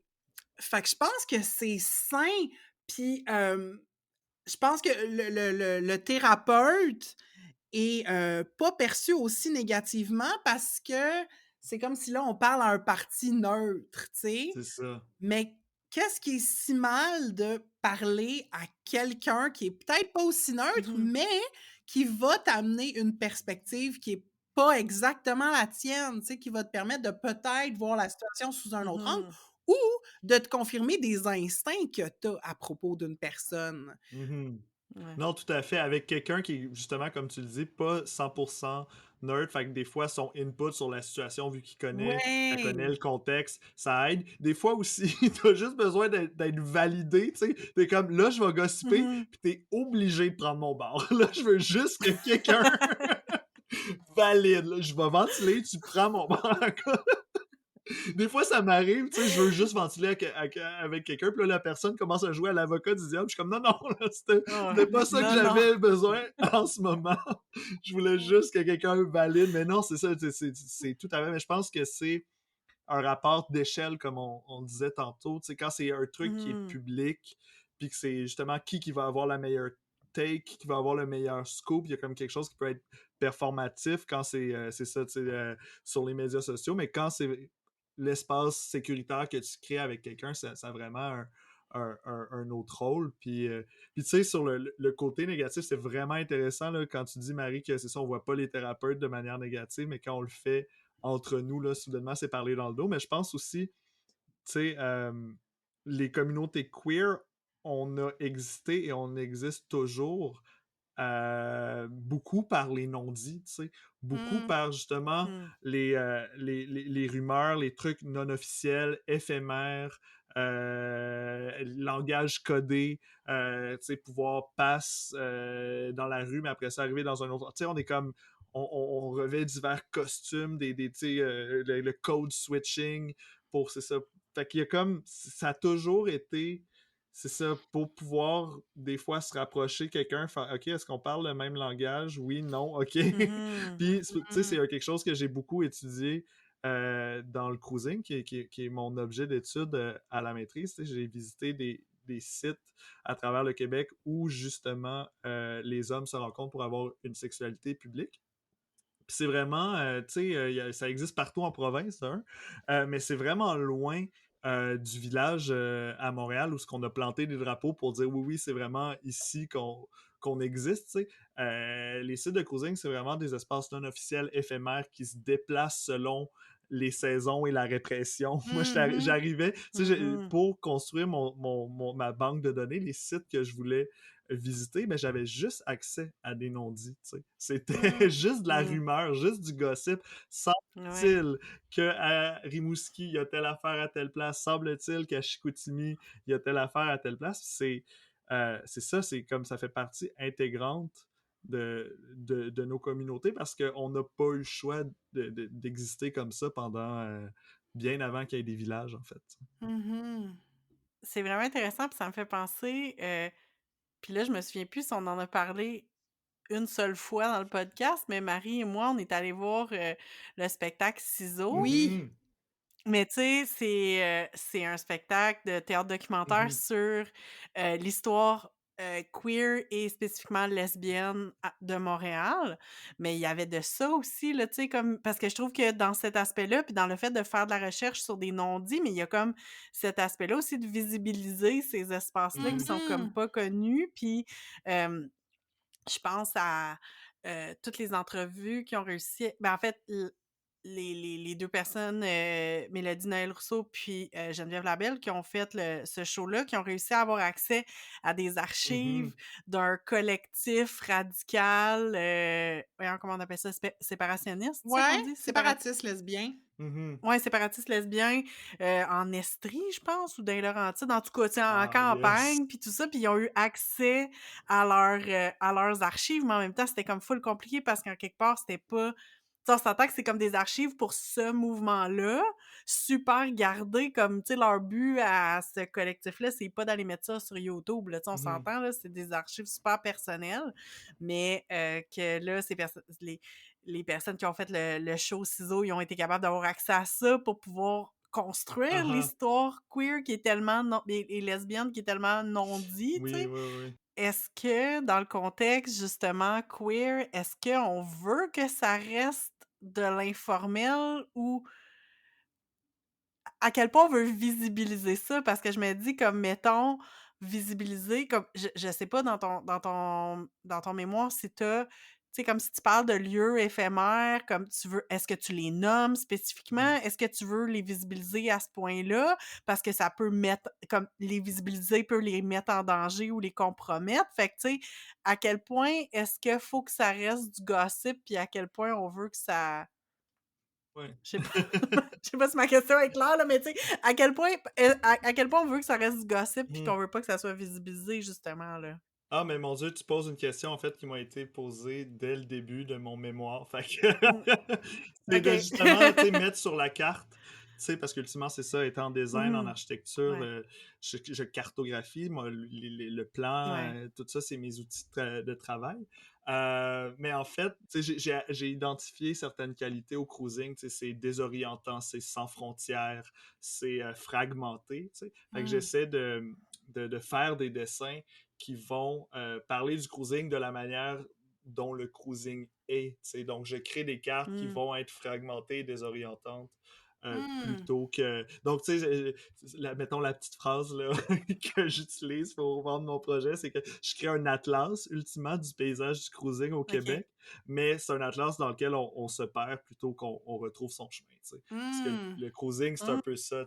Fait que je pense que c'est sain, puis, je pense que le thérapeute est, pas perçu aussi négativement parce que c'est comme si là, on parle à un parti neutre, tu sais? C'est ça. Mais qu'est-ce qui est si mal de parler à quelqu'un qui est peut-être pas aussi neutre, Mhm, mais qui va t'amener une perspective qui est pas exactement la tienne, tu sais, qui va te permettre de peut-être voir la situation sous un autre angle mhm. ou de te confirmer des instincts que tu as à propos d'une personne. Mhm. Ouais. Non, tout à fait. Avec quelqu'un qui est, justement, comme tu le dis, pas 100% nerd. Fait que des fois, son input sur la situation, vu qu'il qu'elle connaît Ouais! le contexte, ça aide. Des fois aussi, t'as juste besoin d'être validé, tu sais. T'es comme, là, je vais gossiper, Mhm, puis t'es obligé de prendre mon bord. Là, je veux juste que quelqu'un valide. Là. Je vais ventiler, tu prends mon bord. Des fois, ça m'arrive, tu sais, je veux juste ventiler avec quelqu'un, puis là, la personne commence à jouer à l'avocat du diable. Je suis comme, non, non, là, c'était ouais. pas ça que Non, non. j'avais besoin en ce moment. Je voulais juste que quelqu'un valide, mais non, c'est ça, c'est tout à fait. Mais je pense que c'est un rapport d'échelle, comme on disait tantôt. Tu sais, quand c'est un truc qui est Mhm, public, puis que c'est justement qui va avoir la meilleure take, qui va avoir le meilleur scoop, il y a comme quelque chose qui peut être performatif quand c'est ça, tu sais, sur les médias sociaux, mais quand c'est l'espace sécuritaire que tu crées avec quelqu'un, ça a vraiment un autre rôle. Puis tu sais, sur le côté négatif, c'est vraiment intéressant là, quand tu dis, Marie, que c'est ça, on voit pas les thérapeutes de manière négative, mais quand on le fait entre nous, là, soudainement, c'est parler dans le dos. Mais je pense aussi, tu sais, les communautés queer, on a existé et on existe toujours beaucoup par les non-dits, tu sais, beaucoup Mmh. par justement mhm. les rumeurs, les trucs non officiels, éphémères, langage codé, tu sais, pouvoir passe dans la rue, mais après ça, arriver dans un autre... Tu sais, on est comme... On revêt divers costumes, tu sais, le code switching pour, c'est ça. Fait qu'il y a comme... Ça a toujours été... C'est ça, pour pouvoir des fois se rapprocher quelqu'un, faire OK, est-ce qu'on parle le même langage? Oui, non, OK. Mhm. Puis, tu sais, c'est Mhm. quelque chose que j'ai beaucoup étudié dans le cruising, qui est mon objet d'étude à la maîtrise. Tu sais, j'ai visité des sites à travers le Québec où justement les hommes se rencontrent pour avoir une sexualité publique. Puis c'est vraiment, tu sais, ça existe partout en province, mais c'est vraiment loin du village à Montréal où ce qu'on a planté des drapeaux pour dire oui, oui, c'est vraiment ici qu'on existe, tu sais. Les sites de cruising, c'est vraiment des espaces non officiels éphémères qui se déplacent selon les saisons et la répression. Moi, Mhm. j'arrivais, tu sais, Mhm. pour construire ma banque de données, les sites que je voulais visiter, mais j'avais juste accès à des non-dits. Tu sais. C'était Mhm. juste de la Mhm. rumeur, juste du gossip. Ouais. Semble-t-il qu'à Rimouski, il y a telle affaire à telle place. Semble-t-il qu'à Chicoutimi, il y a telle affaire à telle place. C'est ça, c'est comme ça fait partie intégrante de nos communautés parce qu'on n'a pas eu le choix d'exister comme ça pendant bien avant qu'il y ait des villages, en fait. Mhm. C'est vraiment intéressant, puis ça me fait penser, puis là, je me souviens plus si on en a parlé une seule fois dans le podcast, mais Marie et moi, on est allés voir le spectacle Ciseaux. Oui. Mhm, Mais tu sais, c'est un spectacle de théâtre documentaire mhm, sur l'histoire queer et spécifiquement lesbienne de Montréal. Mais il y avait de ça aussi, là, tu sais, comme parce que je trouve que dans cet aspect-là, puis dans le fait de faire de la recherche sur des non-dits, mais il y a comme cet aspect-là aussi de visibiliser ces espaces-là qui mhm, sont comme Mhm. pas connus. Puis euh, je pense à toutes les entrevues qui ont réussi. Ben, en fait, les deux personnes, Mélodie Noël Rousseau puis Geneviève Labelle, qui ont fait ce show-là, qui ont réussi à avoir accès à des mhm. archives d'un collectif radical, voyons, comment on appelle ça, séparationniste, c'est ça Ouais, qu'on dit? séparatiste lesbien. Mhm. Ouais, séparatiste lesbien, en Estrie, je pense, ou dans les Laurentides, en tout cas, tu sais, en Ah, yes. campagne, puis tout ça, puis ils ont eu accès à leurs archives, mais en même temps, c'était comme full compliqué parce qu'en quelque part, c'était pas... Tu sais, on s'entend que c'est comme des archives pour ce mouvement-là, super gardées, comme, tu sais, leur but à ce collectif-là, c'est pas d'aller mettre ça sur YouTube, là, tu sais, on Mhm. s'entend, là, c'est des archives super personnelles, mais que là, les personnes qui ont fait le show Ciseaux, ils ont été capables d'avoir accès à ça pour pouvoir construire Uh-huh. l'histoire queer qui est tellement non, et lesbienne qui est tellement non dit, tu Oui, sais. oui, oui. Est-ce que dans le contexte justement queer, est-ce qu'on veut que ça reste de l'informel ou à quel point on veut visibiliser ça? Parce que je me dis comme mettons visibiliser comme je sais pas dans ton mémoire si t'as tu sais comme si tu parles de lieux éphémères comme tu veux est-ce que tu les nommes spécifiquement? Mhm. Est-ce que tu veux les visibiliser à ce point-là? Parce que ça peut mettre comme les visibiliser peut les mettre en danger ou les compromettre. Fait que tu sais, à quel point est-ce qu'il faut que ça reste du gossip puis à quel point on veut que ça Ouais. je sais pas je sais pas si ma question est claire, là, mais tu sais, à quel point on veut que ça reste du gossip puis Mhm. qu'on veut pas que ça soit visibilisé, justement, là? Ah, mais mon Dieu, tu poses une question en fait qui m'a été posée dès le début de mon mémoire. Fait que Mmh. c'est de OK. justement, tu sais, mettre sur la carte, tu sais, parce qu'ultimement, c'est ça, étant en design, en Mmh. architecture, Ouais. je cartographie, moi, le plan, Ouais. tout ça, c'est mes outils de travail. Mais en fait, tu sais, j'ai identifié certaines qualités au cruising, tu sais, c'est désorientant, c'est sans frontières, c'est fragmenté, tu sais. Fait que Mmh. j'essaie de faire des dessins qui vont parler du cruising de la manière dont le cruising est. T'sais. Donc, je crée des cartes qui Mmh. vont être fragmentées et désorientantes. Mmh. Plutôt que... Donc, tu sais, mettons la petite phrase là, que j'utilise pour vendre mon projet, c'est que je crée un atlas, ultimement, du paysage du cruising au OK. Québec, mais c'est un atlas dans lequel on se perd plutôt qu'on retrouve son chemin. T'sais. Parce que Mmh. le cruising, c'est un Mmh. peu ça,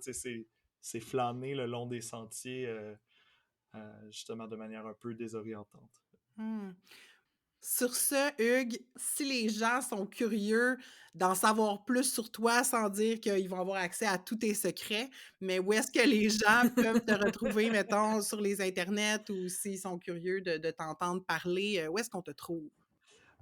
c'est flâner le long des sentiers justement de manière un peu désorientante. Mmh. Sur ce, Hugues, si les gens sont curieux d'en savoir plus sur toi, sans dire qu'ils vont avoir accès à tous tes secrets, mais où est-ce que les gens peuvent te retrouver, mettons, sur les internets ou s'ils sont curieux de t'entendre parler, où est-ce qu'on te trouve?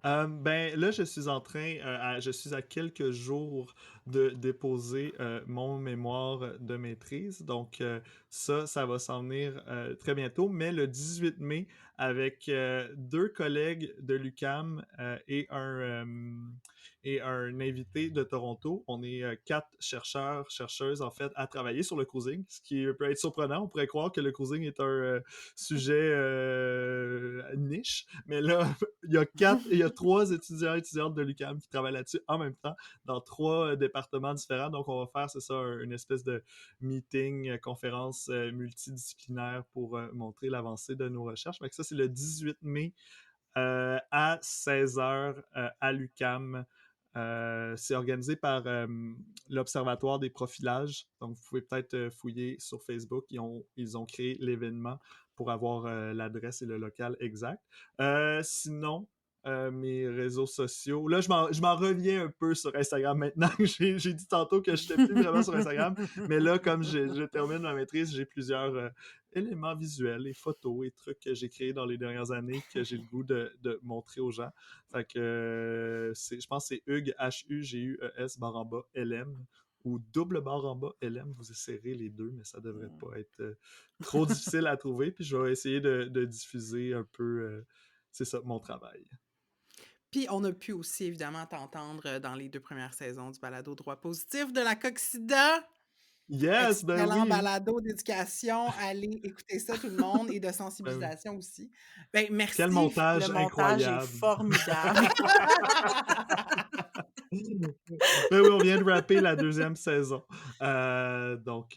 Ben là, je suis en train, je suis à quelques jours de déposer mon mémoire de maîtrise. Donc, ça va s'en venir très bientôt. Mais le 18 mai, avec deux collègues de l'UQAM et un invité de Toronto, on est quatre chercheurs, chercheuses, en fait, à travailler sur le cruising, ce qui peut être surprenant. On pourrait croire que le cruising est un sujet niche, mais là, il y a trois étudiants et étudiantes de l'UQAM qui travaillent là-dessus en même temps dans trois départements différents. Donc, on va faire, c'est ça, une espèce de meeting, conférence multidisciplinaire pour montrer l'avancée de nos recherches. Donc, ça, c'est le 18 mai à 16h à l'UQAM. C'est organisé par l'Observatoire des profilages. Donc, vous pouvez peut-être fouiller sur Facebook. Ils ont créé l'événement pour avoir l'adresse et le local exact. Sinon, mes réseaux sociaux. Là, je m'en reviens un peu sur Instagram maintenant. J'ai dit tantôt que je n'étais plus vraiment sur Instagram, mais là, comme je termine ma maîtrise, j'ai plusieurs éléments visuels et photos et trucs que j'ai créés dans les dernières années que j'ai le goût de montrer aux gens. Fait que je pense que c'est Hugues, Hugues, barre en bas, LM, ou double barre en bas, LM. Vous essayerez les deux, mais ça devrait pas être trop difficile à trouver. Puis je vais essayer de diffuser un peu, c'est ça, mon travail. Puis on a pu aussi évidemment t'entendre dans les 2 premières saisons du balado Droit positif de la Coxida. Yes, ben Excellent oui! balado d'éducation. Allez écouter ça tout le monde et de Ben oui. sensibilisation aussi. Ben Quel merci. Le montage montage est incroyable! formidable. Ben oui, on vient de rapper la deuxième saison. Donc,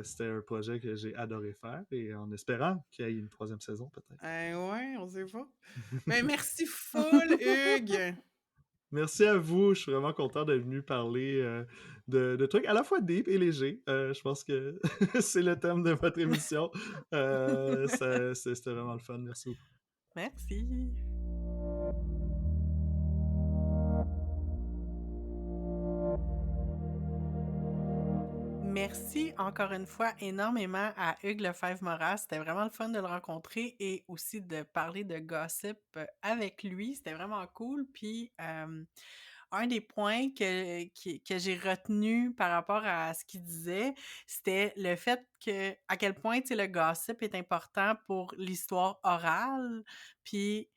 c'était un projet que j'ai adoré faire et en espérant qu'il y ait une troisième saison, peut-être. Ouais, on sait pas. Ben merci full, Hugues. Merci à vous. Je suis vraiment content d'être venu parler de trucs à la fois deep et légers. Je pense que c'est le thème de votre émission. C'était vraiment le fun. Merci beaucoup. Merci. Merci encore une fois énormément à Hugues Lefebvre-Moras. C'était vraiment le fun de le rencontrer et aussi de parler de gossip avec lui. C'était vraiment cool. Puis, un des points que j'ai retenu par rapport à ce qu'il disait, c'était le fait que à quel point, tu sais, le gossip est important pour l'histoire orale. Puis,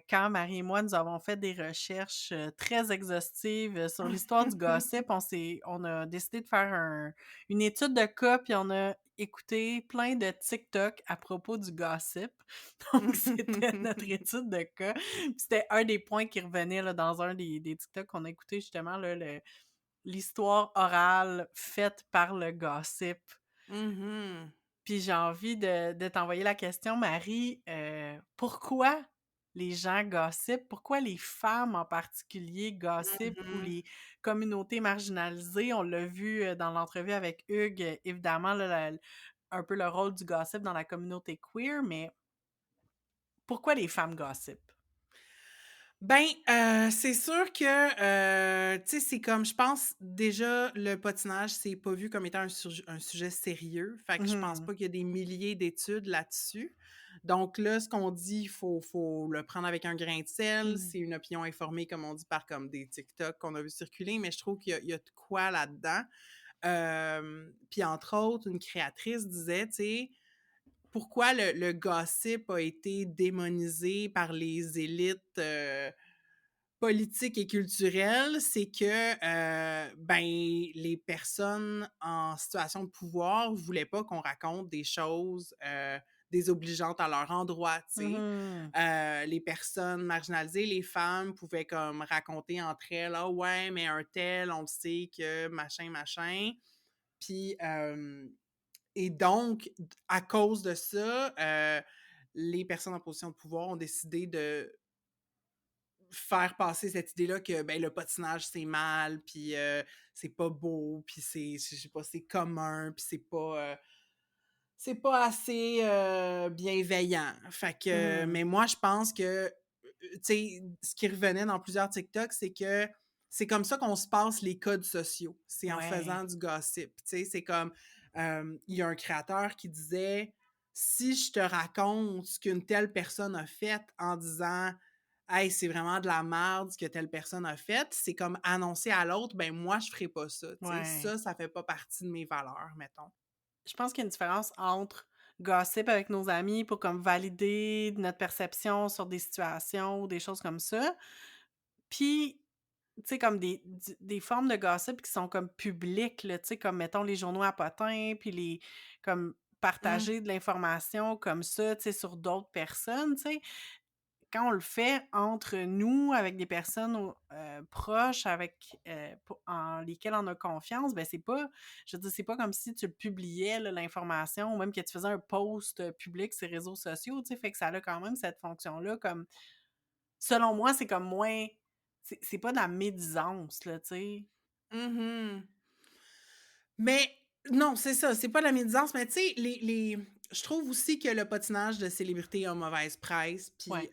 quand Marie et moi, nous avons fait des recherches très exhaustives sur l'histoire du gossip, on a décidé de faire une étude de cas, puis on a écouté plein de TikTok à propos du gossip. Donc, c'était notre étude de cas. Puis c'était un des points qui revenait là, dans un des TikTok qu'on a écouté, justement, là, l'histoire orale faite par le gossip. Mhm. Puis j'ai envie de t'envoyer la question, Marie. Pourquoi les gens gossipent? Pourquoi les femmes en particulier gossipent ou Mhm. les communautés marginalisées? On l'a vu dans l'entrevue avec Hugues, évidemment, là, un peu le rôle du gossip dans la communauté queer, mais pourquoi les femmes gossipent? Ben, c'est sûr que, tu sais, c'est comme je pense déjà le patinage, c'est pas vu comme étant un sujet sérieux. Fait que je pense Mhm. pas qu'il y a des milliers d'études là-dessus. Donc là, ce qu'on dit, faut le prendre avec un grain de sel. Mhm. C'est une opinion informée, comme on dit, par comme des TikTok qu'on a vu circuler, mais je trouve qu'il y a de quoi là-dedans. Puis entre autres, une créatrice disait, tu sais, pourquoi le gossip a été démonisé par les élites, politiques et culturelles, c'est que, ben, les personnes en situation de pouvoir voulaient pas qu'on raconte des choses, désobligeantes à leur endroit, tu sais. Mhm. Les personnes marginalisées, les femmes pouvaient comme raconter entre elles: «Ah ouais, mais un tel, on le sait que machin, machin». Puis, et donc, à cause de ça, les personnes en position de pouvoir ont décidé de faire passer cette idée-là que, ben, le patinage, c'est mal, puis c'est pas beau, puis c'est, je sais pas, c'est commun, puis c'est pas assez bienveillant. Fait que, Mhm. mais moi, je pense que sais, ce qui revenait dans plusieurs TikTok, c'est que c'est comme ça qu'on se passe les codes sociaux. C'est en Ouais. faisant du gossip. Tu sais, c'est comme, il y a un créateur qui disait, si je te raconte ce qu'une telle personne a fait en disant, hey, c'est vraiment de la merde ce que telle personne a fait, c'est comme annoncer à l'autre, ben moi, je ferai pas ça. Tu sais, Ouais. ça fait pas partie de mes valeurs, mettons. Je pense qu'il y a une différence entre gossip avec nos amis pour comme valider notre perception sur des situations ou des choses comme ça, puis, tu sais, comme des formes de gossip qui sont comme publiques, là, tu sais, comme mettons les journaux à potins, puis les comme Mmh. partager de l'information comme ça, tu sais, sur d'autres personnes, tu sais. Quand on le fait entre nous, avec des personnes proches, avec en lesquelles on a confiance, ben c'est pas, je veux dire, c'est pas comme si tu publiais là, l'information ou même que tu faisais un post public sur les réseaux sociaux, tu sais, fait que ça a quand même cette fonction-là comme, selon moi, c'est comme moins, c'est pas de la médisance, là, tu sais. Mmh. Mais non, c'est ça, c'est pas la médisance, mais tu sais, je trouve aussi que le patinage de célébrités a mauvaise presse, puis Ouais.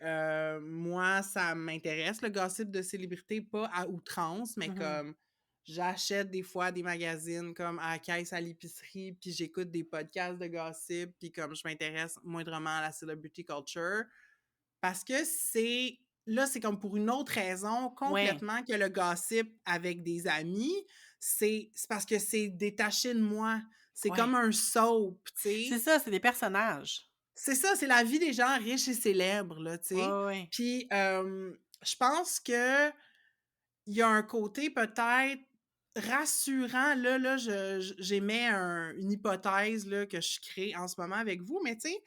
moi, ça m'intéresse, le gossip de célébrités, pas à outrance, mais Mhm. comme j'achète des fois des magazines comme à la caisse à l'épicerie, puis j'écoute des podcasts de gossip, puis comme je m'intéresse moindrement à la celebrity culture, parce que c'est comme pour une autre raison Ouais, complètement que le gossip avec des amis, c'est parce que c'est détaché de moi. C'est ouais. comme un soap, tu C'est sais? ça, c'est des personnages. C'est ça, c'est la vie des gens riches et célèbres, là, tu Ouais, sais? ouais, ouais. Puis, je pense que il y a un côté peut-être rassurant, là, j'émets une hypothèse, là, que je crée en ce moment avec vous, mais tu sais,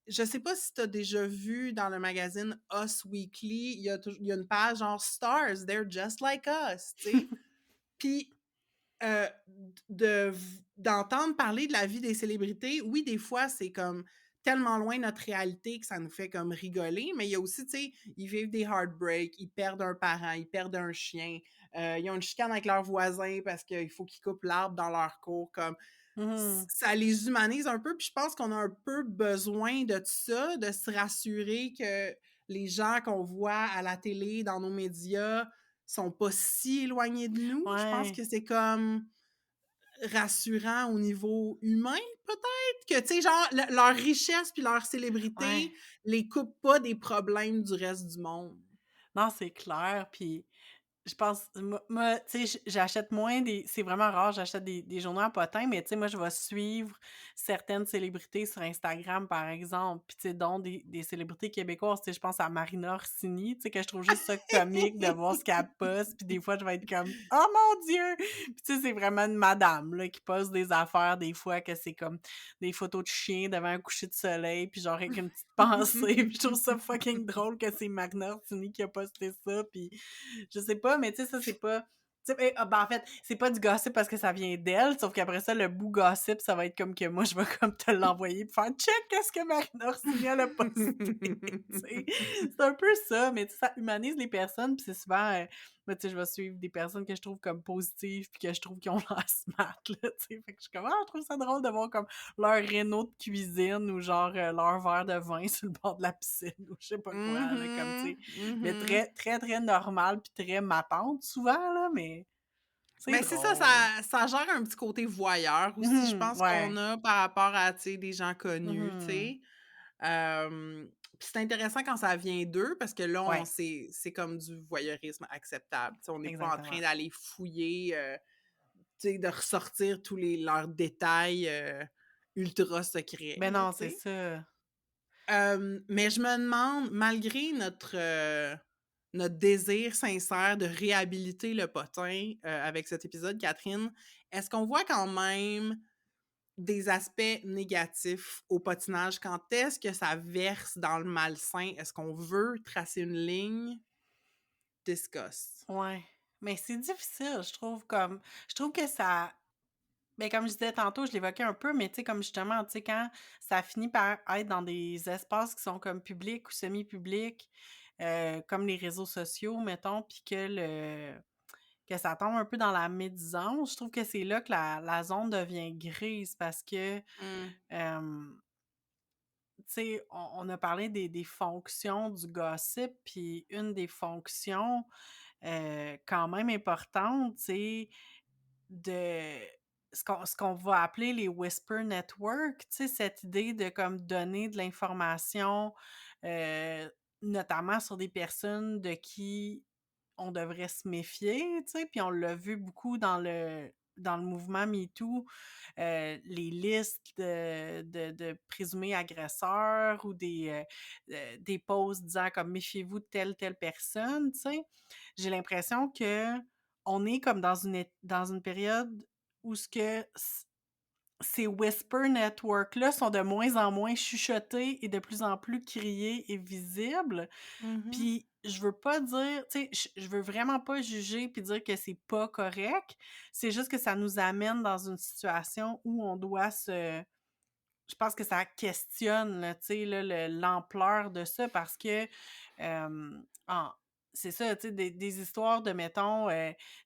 je sais pas si tu as déjà vu dans le magazine Us Weekly, il y a une page genre Stars, they're just like us, tu sais? Puis, d'entendre parler de la vie des célébrités, oui, des fois, c'est comme tellement loin de notre réalité que ça nous fait comme rigoler, mais il y a aussi, tu sais, ils vivent des heartbreaks, ils perdent un parent, ils perdent un chien, ils ont une chicane avec leurs voisins parce qu'il faut qu'ils coupent l'arbre dans leur cour, comme Mhm. ça les humanise un peu, puis je pense qu'on a un peu besoin de ça, de se rassurer que les gens qu'on voit à la télé, dans nos médias, sont pas si éloignés de nous. Je pense Ouais, que c'est comme rassurant au niveau humain, peut-être? Que, tu sais, genre, leur richesse puis leur célébrité ouais. les coupe pas des problèmes du reste du monde. Non, c'est clair, puis je pense, moi, tu sais, j'achète moins c'est vraiment rare, j'achète des journaux à potins, mais tu sais, moi, je vais suivre certaines célébrités sur Instagram, par exemple, puis tu sais, dont des célébrités québécoises, tu sais, je pense à Marina Orsini, tu sais, que je trouve juste ça comique de voir ce qu'elle poste, puis des fois, je vais être comme « Oh mon Dieu! » Puis tu sais, c'est vraiment une madame, là, qui poste des affaires, des fois, que c'est comme des photos de chiens devant un coucher de soleil, puis genre avec une petite pensée, puis je trouve ça fucking drôle que c'est Marina Orsini qui a posté ça, puis je sais pas, mais tu sais, ça, c'est pas. Tu sais, ben, en fait, c'est pas du gossip parce que ça vient d'elle, sauf qu'après ça, le bout gossip, ça va être comme que moi, je vais comme te l'envoyer pour faire check qu'est-ce que Marina Orsini elle a posté. Tu sais. C'est un peu ça, mais tu sais, ça humanise les personnes, puis c'est souvent. Moi, tu sais, je vais suivre des personnes que je trouve comme positives, puis que je trouve qui ont l'air smart, là, tu sais. Fait que je suis comme, ah, je trouve ça drôle de voir comme leur réno de cuisine ou genre leur verre de vin sur le bord de la piscine ou je sais pas quoi, là, comme, tu sais. Mhm, Mais mhm. très, très, très normal puis très matante souvent, là, mais c'est Ben, c'est ça, drôle. ça gère un petit côté voyeur aussi, je Mhm, pense qu'on ouais. a par rapport à, tu sais, des gens connus, tu Mhm, sais? Puis c'est intéressant quand ça vient d'eux parce que là, ouais, c'est comme du voyeurisme acceptable. Tu sais, on n'est pas en train exactement. d'aller fouiller, tu sais, de ressortir tous leurs détails ultra secrets, Ben là, non, tu c'est sais. ça. Mais je me demande, malgré notre désir sincère de réhabiliter le potin avec cet épisode, Catherine, est-ce qu'on voit quand même des aspects négatifs au patinage? Quand est-ce que ça verse dans le malsain? Est-ce qu'on veut tracer une ligne? Discuss. Ouais. Mais c'est difficile, je trouve, comme je trouve que ça. Ben, comme je disais tantôt, je l'évoquais un peu, mais tu sais, comme justement, tu sais, quand ça finit par être dans des espaces qui sont comme publics ou semi-publics, comme les réseaux sociaux, mettons, puis que ça tombe un peu dans la médisance, je trouve que c'est là que la zone devient grise parce que, Mmh. hem, sais, on a parlé des fonctions du gossip, puis une des fonctions, quand même importantes, c'est de ce qu'on va appeler les whisper network, tu sais, cette idée de comme donner de l'information, heu, notamment sur des personnes de qui on devrait se méfier, tu sais, puis on l'a vu beaucoup dans le mouvement MeToo, les listes de présumés agresseurs ou des posts disant comme «Méfiez-vous de telle personne», tu sais. J'ai l'impression que on est comme dans une période où ce que ces whisper networks-là sont de moins en moins chuchotés et de plus en plus criés et visibles. Mmh. Puis je veux pas dire, tu sais, je veux vraiment pas juger puis dire que c'est pas correct. C'est juste que ça nous amène dans une situation où on doit se je pense que ça questionne, là, tu sais, là, l'ampleur de ça parce que, en c'est ça, tu sais, des histoires de, mettons,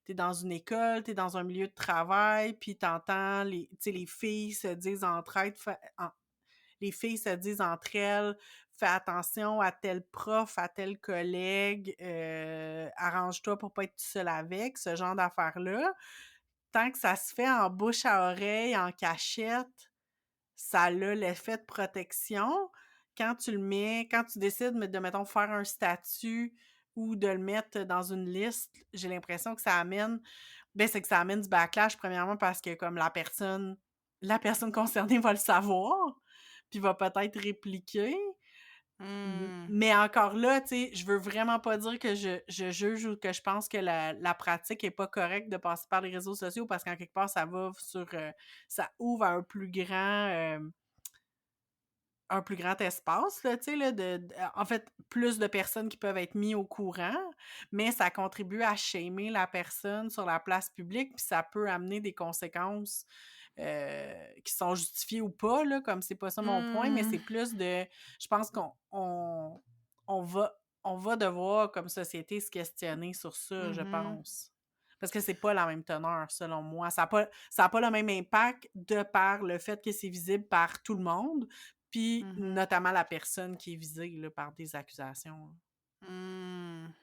tu dans une école, t'es dans un milieu de travail, puis t'entends tu sais, les filles se disent entre elles, les filles se disent entre elles: «Fais attention à tel prof, à tel collègue, arrange-toi pour pas être tout seul avec», ce genre d'affaires-là. Tant que ça se fait en bouche à oreille, en cachette, ça a l'effet de protection. Quand tu décides de, mettons, faire un statut ou de le mettre dans une liste, j'ai l'impression que c'est que ça amène du backlash, premièrement, parce que comme la personne concernée va le savoir, puis va peut-être répliquer. Mmh. Mais encore là, tu sais, je veux vraiment pas dire que je juge ou que je pense que la pratique est pas correcte de passer par les réseaux sociaux parce qu'en quelque part, ça ouvre à un plus grand espace, là, tu sais, là, en fait, plus de personnes qui peuvent être mis au courant, mais ça contribue à shamer la personne sur la place publique, puis ça peut amener des conséquences, qui sont justifiées ou pas, là, comme c'est pas ça mon point, mais Mmh. c'est plus de je pense qu'on va devoir, comme société, se questionner sur ça, je Mmh. pense. Parce que c'est pas la même teneur, selon moi. Ça a pas le même impact de par le fait que c'est visible par tout le monde, puis Mmh. notamment la personne qui est visée là, par des accusations, là. Mmh.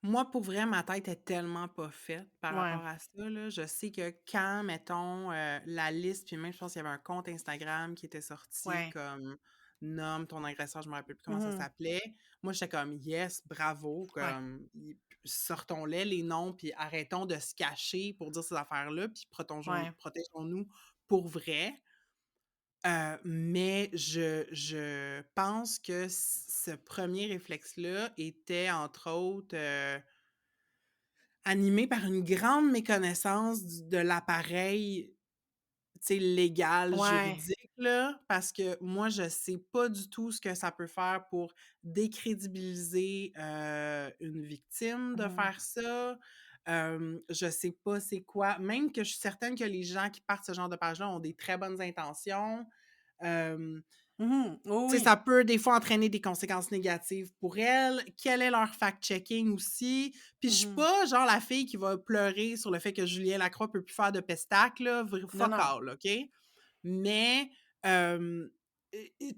Moi, pour vrai, ma tête est tellement pas faite par Ouais, rapport à ça, là. Je sais que quand, mettons, la liste, puis même, je pense qu'il y avait un compte Instagram qui était sorti ouais. comme «Nomme ton agresseur», je me rappelle plus comment ça Mmh. s'appelait. Moi, j'étais comme «Yes, bravo», Ouais. comme sortons-les les noms, puis arrêtons de se cacher pour dire ces affaires-là, puis Ouais. protégeons-nous pour vrai. Mais je pense que ce premier réflexe-là était, entre autres, animé par une grande méconnaissance de l'appareil, tu sais, légal, Ouais. juridique, là. Parce que moi, je sais pas du tout ce que ça peut faire pour décrédibiliser, une victime de Mmh. faire ça. Je sais pas c'est quoi même que je suis certaine que les gens qui partent ce genre de page-là ont des très bonnes intentions. Hem Mmh. Oui, Tu sais, oui. ça peut des fois entraîner des conséquences négatives pour elles. Quel est leur fact-checking aussi? Puis je suis Mmh. pas genre la fille qui va pleurer sur le fait que Julien Lacroix peut plus faire de pestac là, Non, fuck non. all, OK? Mais,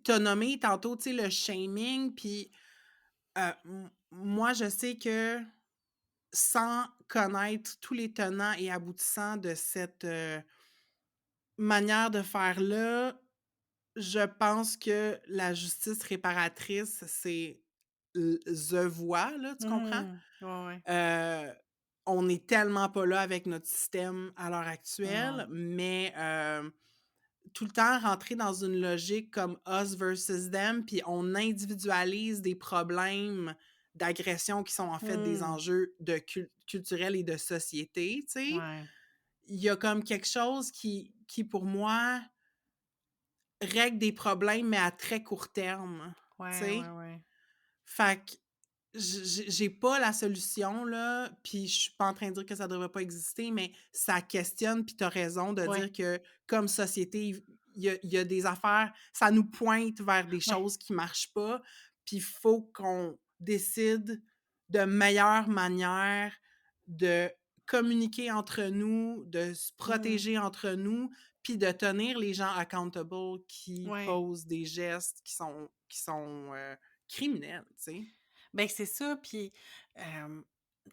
tu nommé tantôt, tu sais, le shaming, puis, moi je sais que sans connaître tous les tenants et aboutissants de cette, manière de faire-là, je pense que la justice réparatrice, c'est the voie, là, tu comprends? Mmh. Ouais, ouais. Heu, on est tellement pas là avec notre système à l'heure Non. actuelle, mais tout le temps rentrer dans une logique comme us versus them, puis on individualise des problèmes d'agression qui sont en fait des Mmh. enjeux de culturels et de société, tu sais? Ouais. Il y a comme quelque chose qui pour moi règle des problèmes, mais à très court terme, tu Ouais, ouais, sais? ouais. Fait que j'ai pas la solution, là, puis je suis pas en train de dire que ça devrait pas exister, mais ça questionne, puis tu as raison de Ouais. dire que comme société, il y a des affaires ça nous pointe vers des Ouais. choses qui marchent pas, puis il faut qu'on décide de meilleures manières de communiquer entre nous, de se Mmh. protéger entre nous, puis de tenir les gens accountable qui Ouais. posent des gestes qui sont criminels, tu sais. Ben, c'est ça, puis, tu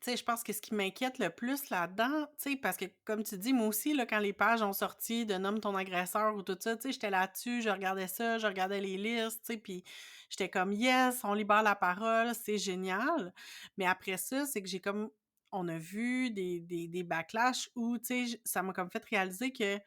sais, je pense que ce qui m'inquiète le plus là-dedans, tu sais, parce que comme tu dis, moi aussi, là, quand les pages ont sorti de «Nomme ton agresseur» ou tout ça, tu sais, j'étais là-dessus, je regardais ça, je regardais les listes, tu sais, puis j'étais comme: «Yes, on libère la parole, c'est génial!» Mais après ça, c'est que j'ai comme on a vu des backlash où, tu sais, ça m'a comme fait réaliser que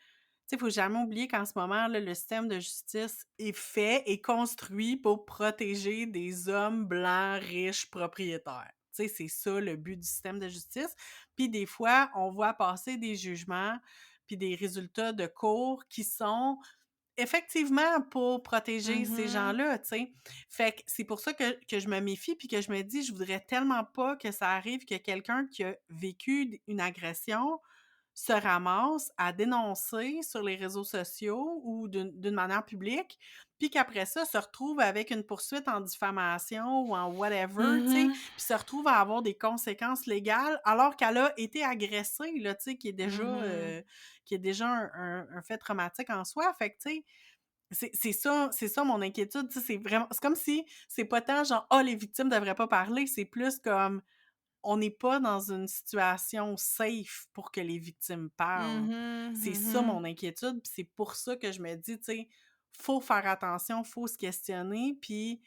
sais, il faut jamais oublier qu'en ce moment, là, le système de justice est fait et construit pour protéger des hommes blancs, riches, propriétaires. Tu sais, c'est ça le but du système de justice. Puis des fois, on voit passer des jugements puis des résultats de cours qui sont effectivement pour protéger ces Mhm. gens-là, tu sais. Fait que c'est pour ça que je me méfie puis que je me dis: «Je voudrais tellement pas que ça arrive que quelqu'un qui a vécu une agression se ramasse à dénoncer sur les réseaux sociaux ou d'une manière publique, puis qu'après ça, se retrouve avec une poursuite en diffamation ou en whatever, tu sais, Mhm. puis se retrouve à avoir des conséquences légales alors qu'elle a été agressée, là, tu sais, Mhm. qui est déjà un fait traumatique en soi. Fait que, tu sais, c'est ça mon inquiétude, tu sais, c'est vraiment c'est comme si c'est pas tant genre: «Ah, les victimes devraient pas parler», c'est plus comme on n'est pas dans une situation safe pour que les victimes parlent. Mhm. C'est ça mon Mhm. inquiétude, puis c'est pour ça que je me dis, tu sais, faut faire attention, faut se questionner, puis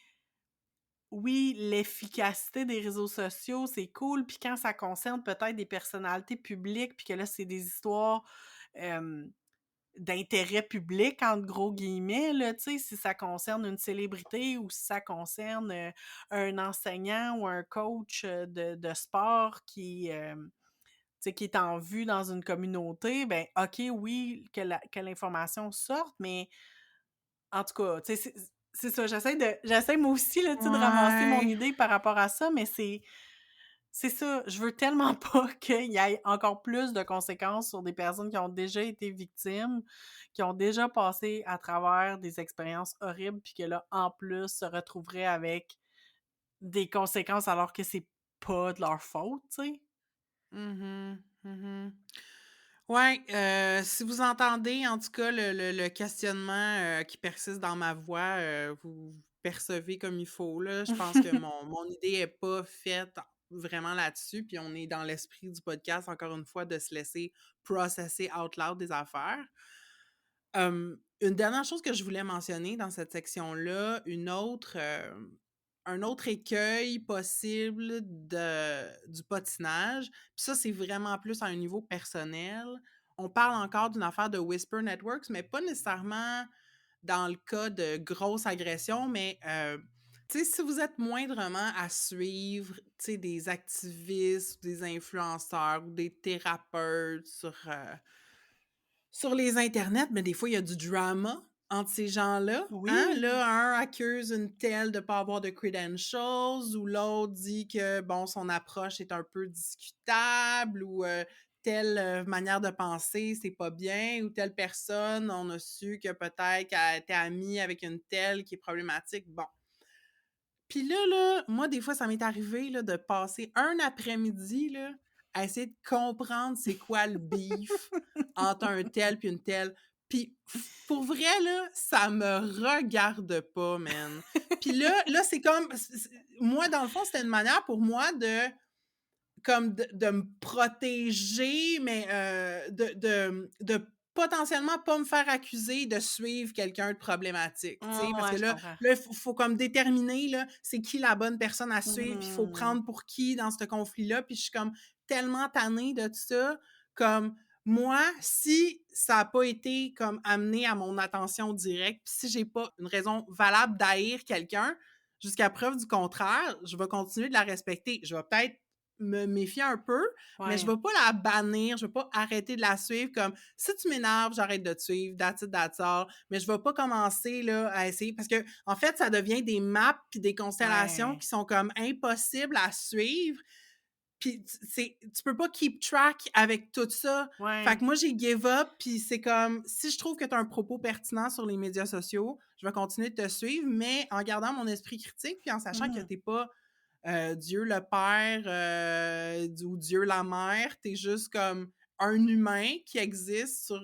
oui, l'efficacité des réseaux sociaux, c'est cool, puis quand ça concerne peut-être des personnalités publiques, puis que là, c'est des histoires, hem d'intérêt public, entre gros guillemets, là, tu sais, si ça concerne une célébrité ou si ça concerne, un enseignant ou un coach, de sport tu sais, qui est en vue dans une communauté, ben, OK, oui, que l'information sorte, mais en tout cas, tu sais, c'est ça, j'essaie moi aussi, là, tu sais, de ramasser mon Ouais. idée par rapport à ça, mais c'est ça, je veux tellement pas qu'il y ait encore plus de conséquences sur des personnes qui ont déjà été victimes, qui ont déjà passé à travers des expériences horribles, puis que là, en plus, se retrouveraient avec des conséquences alors que c'est pas de leur faute, tu sais? Mhm. Mhm. Ouais, si vous entendez en tout cas le questionnement, qui persiste dans ma voix, vous percevez comme il faut là. Je pense que mon idée est pas faite vraiment là-dessus, puis on est dans l'esprit du podcast, encore une fois, de se laisser processer out loud des affaires. Une dernière chose que je voulais mentionner dans cette section-là, un autre écueil possible du patinage, puis ça, c'est vraiment plus à un niveau personnel. On parle encore d'une affaire de Whisper Networks, mais pas nécessairement dans le cas de grosses agressions, mais tu sais, si vous êtes moindrement à suivre, tu sais, des activistes, des influenceurs ou des thérapeutes sur les internets, mais des fois, il y a du drama entre ces gens-là, hein? Oui! Là, un accuse une telle de pas avoir de credentials ou l'autre dit que, bon, son approche est un peu discutable ou telle manière de penser, c'est pas bien ou telle personne, on a su que peut-être qu'elle était amie avec une telle qui est problématique. Bon. Puis là, moi, des fois, ça m'est arrivé là, de passer un après-midi là, à essayer de comprendre c'est quoi le beef entre un tel puis une telle. Puis pour vrai, là, ça me regarde pas, man. Puis là c'est comme... Moi, dans le fond, c'était une manière pour moi de me protéger, mais de potentiellement pas me faire accuser de suivre quelqu'un de problématique, tu sais? Parce que Ouais, je comprends. là, faut comme déterminer, là, c'est qui la bonne personne à suivre, puis il faut Mhm. prendre pour qui dans ce conflit-là, puis je suis comme tellement tannée de tout ça, comme moi, si ça a pas été comme amené à mon attention directe, puis si j'ai pas une raison valable d'haïr quelqu'un, jusqu'à preuve du contraire, je vais continuer de la respecter. Je vais peut-être me méfier un peu, mais je Ouais. vais pas la bannir, je vais pas arrêter de la suivre comme si tu m'énerves, j'arrête de te suivre, that's it, that's all. Mais je vais pas commencer là à essayer parce que en fait, ça devient des maps puis des constellations Ouais. qui sont comme impossibles à suivre. Puis tu peux pas keep track avec tout ça. Fait Ouais. que moi j'ai give up puis c'est comme si je trouve que tu as un propos pertinent sur les médias sociaux, je vais continuer de te suivre mais en gardant mon esprit critique puis en sachant que Mhm. t'es pas Dieu le Père ou Dieu la Mère, t'es juste comme un humain qui existe sur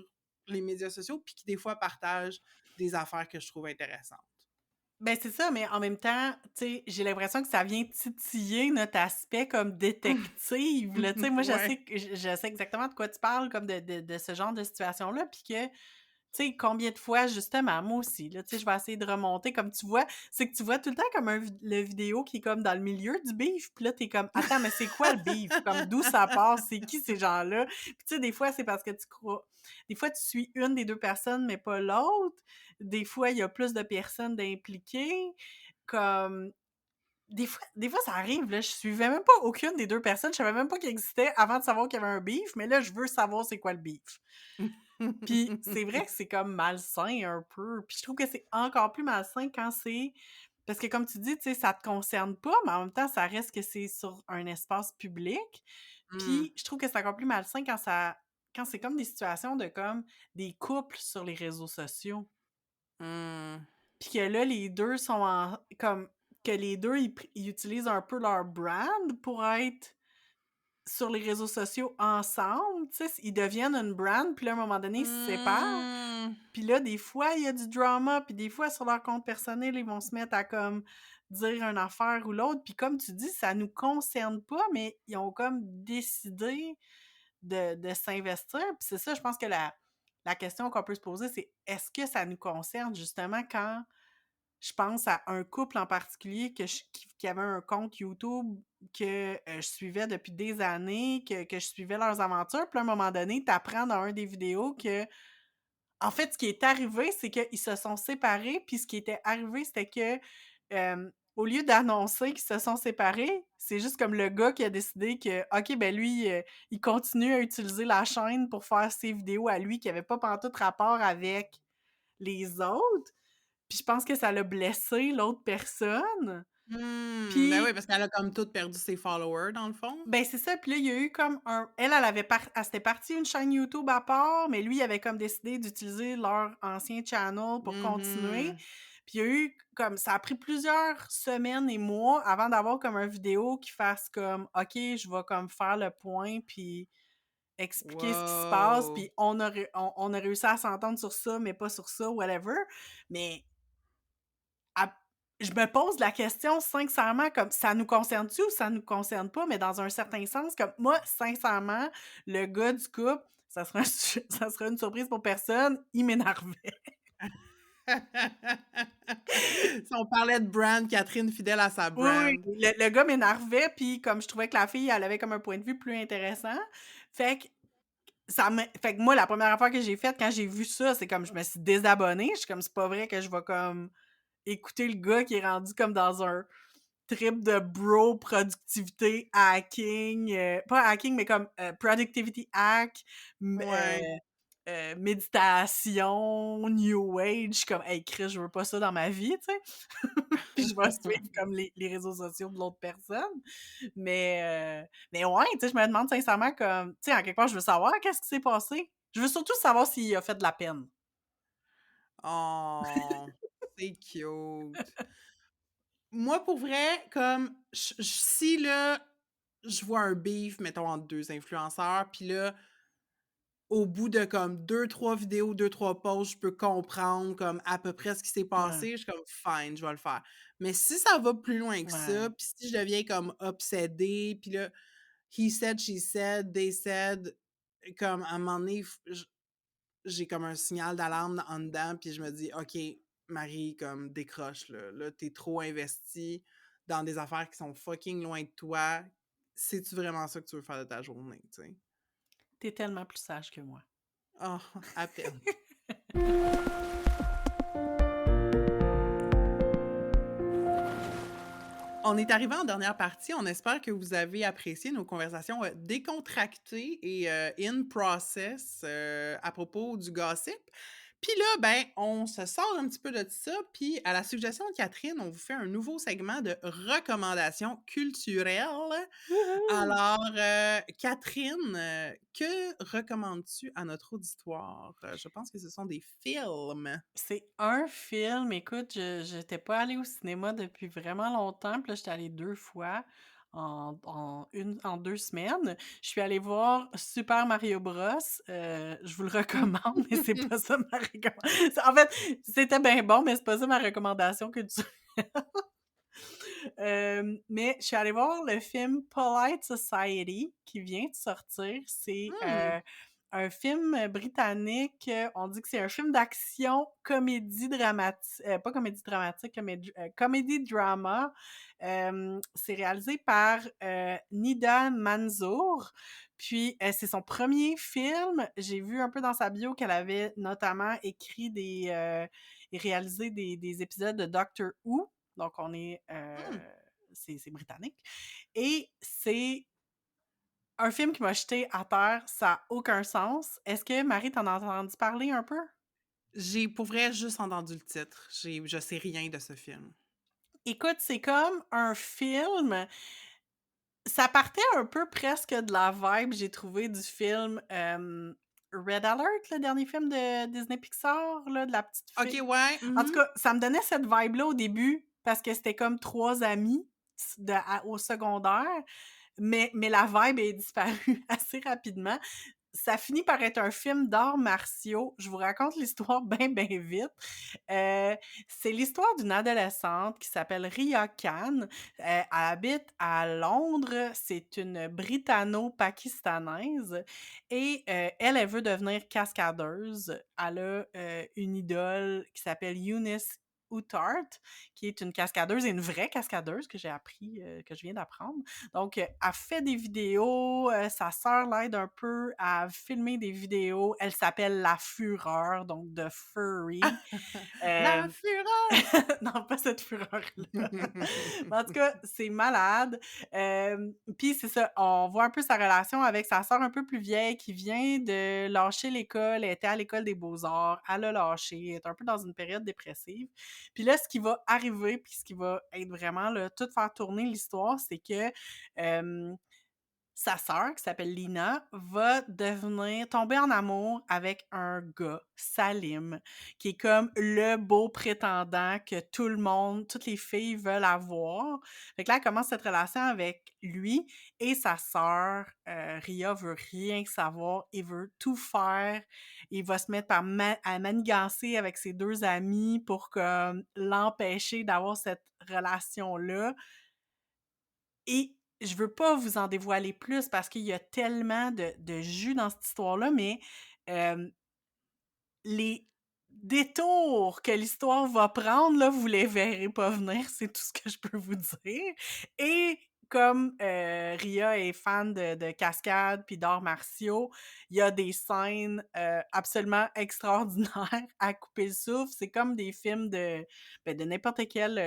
les médias sociaux, puis qui des fois partagent des affaires que je trouve intéressantes. Ben, c'est ça, mais en même temps, tu sais, j'ai l'impression que ça vient titiller notre aspect comme détective, là. Tu sais, moi, Ouais. je sais exactement de quoi tu parles, comme de ce genre de situation-là, puis que, tu sais, combien de fois, justement, moi aussi, là, tu sais, je vais essayer de remonter, comme tu vois, c'est que tu vois tout le temps comme le vidéo qui est comme dans le milieu du beef, puis là, t'es comme, attends, mais c'est quoi le beef? Comme, d'où ça part? C'est qui ces gens-là? Puis tu sais, des fois, c'est parce que tu crois... Des fois, tu suis une des deux personnes, mais pas l'autre. Des fois, il y a plus de personnes d'impliquées. Comme, des fois, ça arrive, là, je suivais même pas aucune des deux personnes, je savais même pas qu'il existait avant de savoir qu'il y avait un beef, mais là, je veux savoir c'est quoi le beef. Puis c'est vrai que c'est comme malsain un peu. Puis je trouve que c'est encore plus malsain quand c'est... Parce que comme tu dis, tu sais, ça te concerne pas, mais en même temps, ça reste que c'est sur un espace public. Mmh. Puis je trouve que c'est encore plus malsain quand ça... quand c'est comme des situations de comme des couples sur les réseaux sociaux. Mmh. Puis que là, les deux sont en... comme que les deux, ils utilisent un peu leur brand pour être sur les réseaux sociaux ensemble, tu sais, ils deviennent une brand, puis là, à un moment donné, ils se séparent. Mmh. Puis là, des fois, il y a du drama, puis des fois, sur leur compte personnel, ils vont se mettre à, comme, dire une affaire ou l'autre. Puis comme tu dis, ça nous concerne pas, mais ils ont comme décidé de s'investir. Puis c'est ça, je pense que la question qu'on peut se poser, c'est est-ce que ça nous concerne, justement, quand je pense à un couple en particulier qui avait un compte YouTube que je suivais depuis des années, que je suivais leurs aventures. Puis à un moment donné, tu apprends dans un des vidéos que, en fait, ce qui est arrivé, c'est qu'ils se sont séparés. Puis ce qui était arrivé, c'était que, au lieu d'annoncer qu'ils se sont séparés, c'est juste comme le gars qui a décidé que, OK, ben lui, il continue à utiliser la chaîne pour faire ses vidéos à lui qui n'avaient pas pantoute rapport avec les autres. Puis je pense que ça l'a blessé l'autre personne. Mmh. Ben oui, Puis, parce qu'elle a comme toute perdu ses followers, dans le fond. ben, c'est ça. Puis là, il y a eu comme un... Elle avait elle s'était partie une chaîne YouTube à part, mais lui, il avait comme décidé d'utiliser leur ancien channel pour continuer. Mmh. Puis il y a eu comme... Ça a pris plusieurs semaines et mois avant d'avoir comme un vidéo qui fasse comme, OK, je vais comme faire le point, puis expliquer ce qui se passe, Wow! puis on a réussi à s'entendre sur ça, mais pas sur ça, whatever. Mais à- je me pose la question sincèrement, comme ça nous concerne-tu ou ça nous concerne pas, mais dans un certain sens, comme moi, sincèrement, le gars du couple, ça serait, ça serait une surprise pour personne, il m'énervait. Si on parlait de brand, Catherine fidèle à sa Oui, oui, brand. le gars m'énervait, puis comme je trouvais que la fille, elle avait comme un point de vue plus intéressant, fait que fait que moi, la première affaire que j'ai faite quand j'ai vu ça, c'est comme je me suis désabonnée, je suis comme c'est pas vrai que je vais comme écouter le gars qui est rendu comme dans un trip de bro, productivité, hacking, pas hacking, mais comme productivity hack, Ouais. méditation, new age, comme, hey, Chris, je veux pas ça dans ma vie, tu sais. Puis je vais suivre comme les réseaux sociaux de l'autre personne. Mais ouais, tu sais, je me demande sincèrement, comme, tu sais, en quelque part, je veux savoir qu'est-ce qui s'est passé. Je veux surtout savoir s'il a fait de la peine. Oh, c'est cute. Moi, pour vrai, comme si là, je vois un beef, mettons, entre 2 influenceurs, puis là, au bout de comme deux trois vidéos, deux trois posts, je peux comprendre comme à peu près ce qui s'est Ouais, passé, je suis comme: «Fine, je vais le faire». Mais si ça va plus loin que ça, ouais. puis si je deviens comme obsédée, puis là, he said, she said, they said, comme à un moment donné, j'ai comme un signal d'alarme en dedans, puis je me dis: «OK, Marie, comme décroche là. Là, tu trop investie dans des affaires qui sont fucking loin de toi. C'est-tu vraiment ça que tu veux faire de ta journée?» tu sais? T'es tellement plus sage que moi. Ah, à peine. On est arrivé en dernière partie. On espère que vous avez apprécié nos conversations, décontractées et in process, à propos du gossip. Puis là, ben, on se sort un petit peu de ça, puis à la suggestion de Catherine, on vous fait un nouveau segment de recommandations culturelles. Wouhou! Alors, Catherine, que recommandes-tu à notre auditoire? Je pense que ce sont des films. C'est un film, écoute, je j'étais pas allée au cinéma depuis vraiment longtemps, puis là, j'étais allée 2 fois. en 2 semaines. Je suis allée voir Super Mario Bros. Je vous le recommande, mais c'est pas ça ma recommandation. En fait, c'était bien bon, mais c'est pas ça ma recommandation culturelle. Mais je suis allée voir le film Polite Society qui vient de sortir. C'est Mmh. un film britannique. On dit que c'est un film d'action, comédie dramatique, pas comédie dramatique, comédie drama. C'est réalisé par Nida Manzour. Puis c'est son premier film. J'ai vu un peu dans sa bio qu'elle avait notamment écrit et réalisé des épisodes de Doctor Who. Donc, Mmh. c'est britannique. Et c'est un film qui m'a jeté à terre, ça n'a aucun sens. Est-ce que, Marie, t'en as entendu parler un peu? J'ai pour vrai juste entendu le titre. Je sais rien de ce film. Écoute, c'est comme un film. Ça partait un peu presque de la vibe, j'ai trouvé, du film Red Alert, le dernier film de Disney Pixar, là, de la petite OK, fille. ouais. En tout Mmh. cas, ça me donnait cette vibe-là au début parce que c'était comme 3 amis au secondaire, mais la vibe est disparue assez rapidement. Ça finit par être un film d'arts martiaux. Je vous raconte l'histoire bien vite. Euh, c'est l'histoire d'une adolescente qui s'appelle Ria Khan. Elle habite à Londres. C'est une britanno-pakistanaise. Et elle veut devenir cascadeuse. Elle a une idole qui s'appelle Eunice Uthart, qui est une cascadeuse et une vraie cascadeuse que j'ai appris, que je viens d'apprendre. Donc, elle fait des vidéos, sa sœur l'aide un peu à filmer des vidéos. Elle s'appelle La Fureur, donc de Furry. La Euh, fureur! non, pas cette fureur-là. Mais en tout cas, c'est malade. Puis c'est ça, on voit un peu sa relation avec sa sœur un peu plus vieille qui vient de lâcher l'école. Elle était à l'école des beaux-arts, elle a lâché, elle est un peu dans une période dépressive. Puis là, ce qui va arriver, puis ce qui va être vraiment là, tout faire tourner l'histoire, c'est que sa sœur, qui s'appelle Lina, va tomber en amour avec un gars, Salim, qui est comme le beau prétendant que tout le monde, toutes les filles veulent avoir. Fait que là, elle commence cette relation avec lui et sa sœur, Ria, veut rien savoir, il veut tout faire. Il va se mettre à manigancer avec ses 2 amis pour comme l'empêcher d'avoir cette relation-là. Et je veux pas vous en dévoiler plus parce qu'il y a tellement de jus dans cette histoire-là, mais les détours que l'histoire va prendre, là, vous les verrez pas venir, c'est tout ce que je peux vous dire. Et comme Ria est fan de cascades puis d'arts martiaux, il y a des scènes absolument extraordinaires à couper le souffle. C'est comme des films de n'importe quel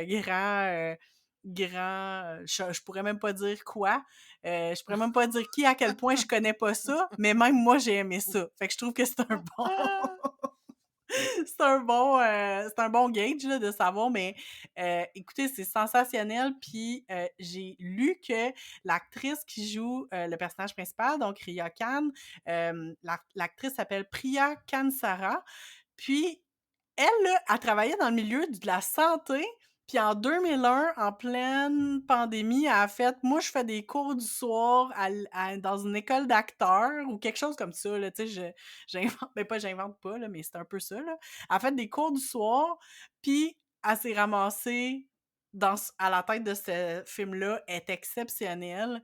je pourrais même pas dire quoi. Je pourrais même pas dire qui, à quel point je connais pas ça, mais même moi, j'ai aimé ça. Fait que je trouve que c'est un bon... c'est un bon gauge là, de savoir, mais écoutez, c'est sensationnel. Puis j'ai lu que l'actrice qui joue le personnage principal, donc Ria Khan, l'actrice s'appelle Priya Kansara. Puis elle, là, elle travaillait dans le milieu de la santé. Puis en 2001, en pleine pandémie, elle a fait « Moi, je fais des cours du soir dans une école d'acteurs » ou quelque chose comme ça. Là, tu sais, j'invente, mais pas j'invente pas, là, mais c'est un peu ça. Là. Elle a fait des cours du soir, puis elle s'est ramassée à la tête de ce film-là. Elle est exceptionnelle.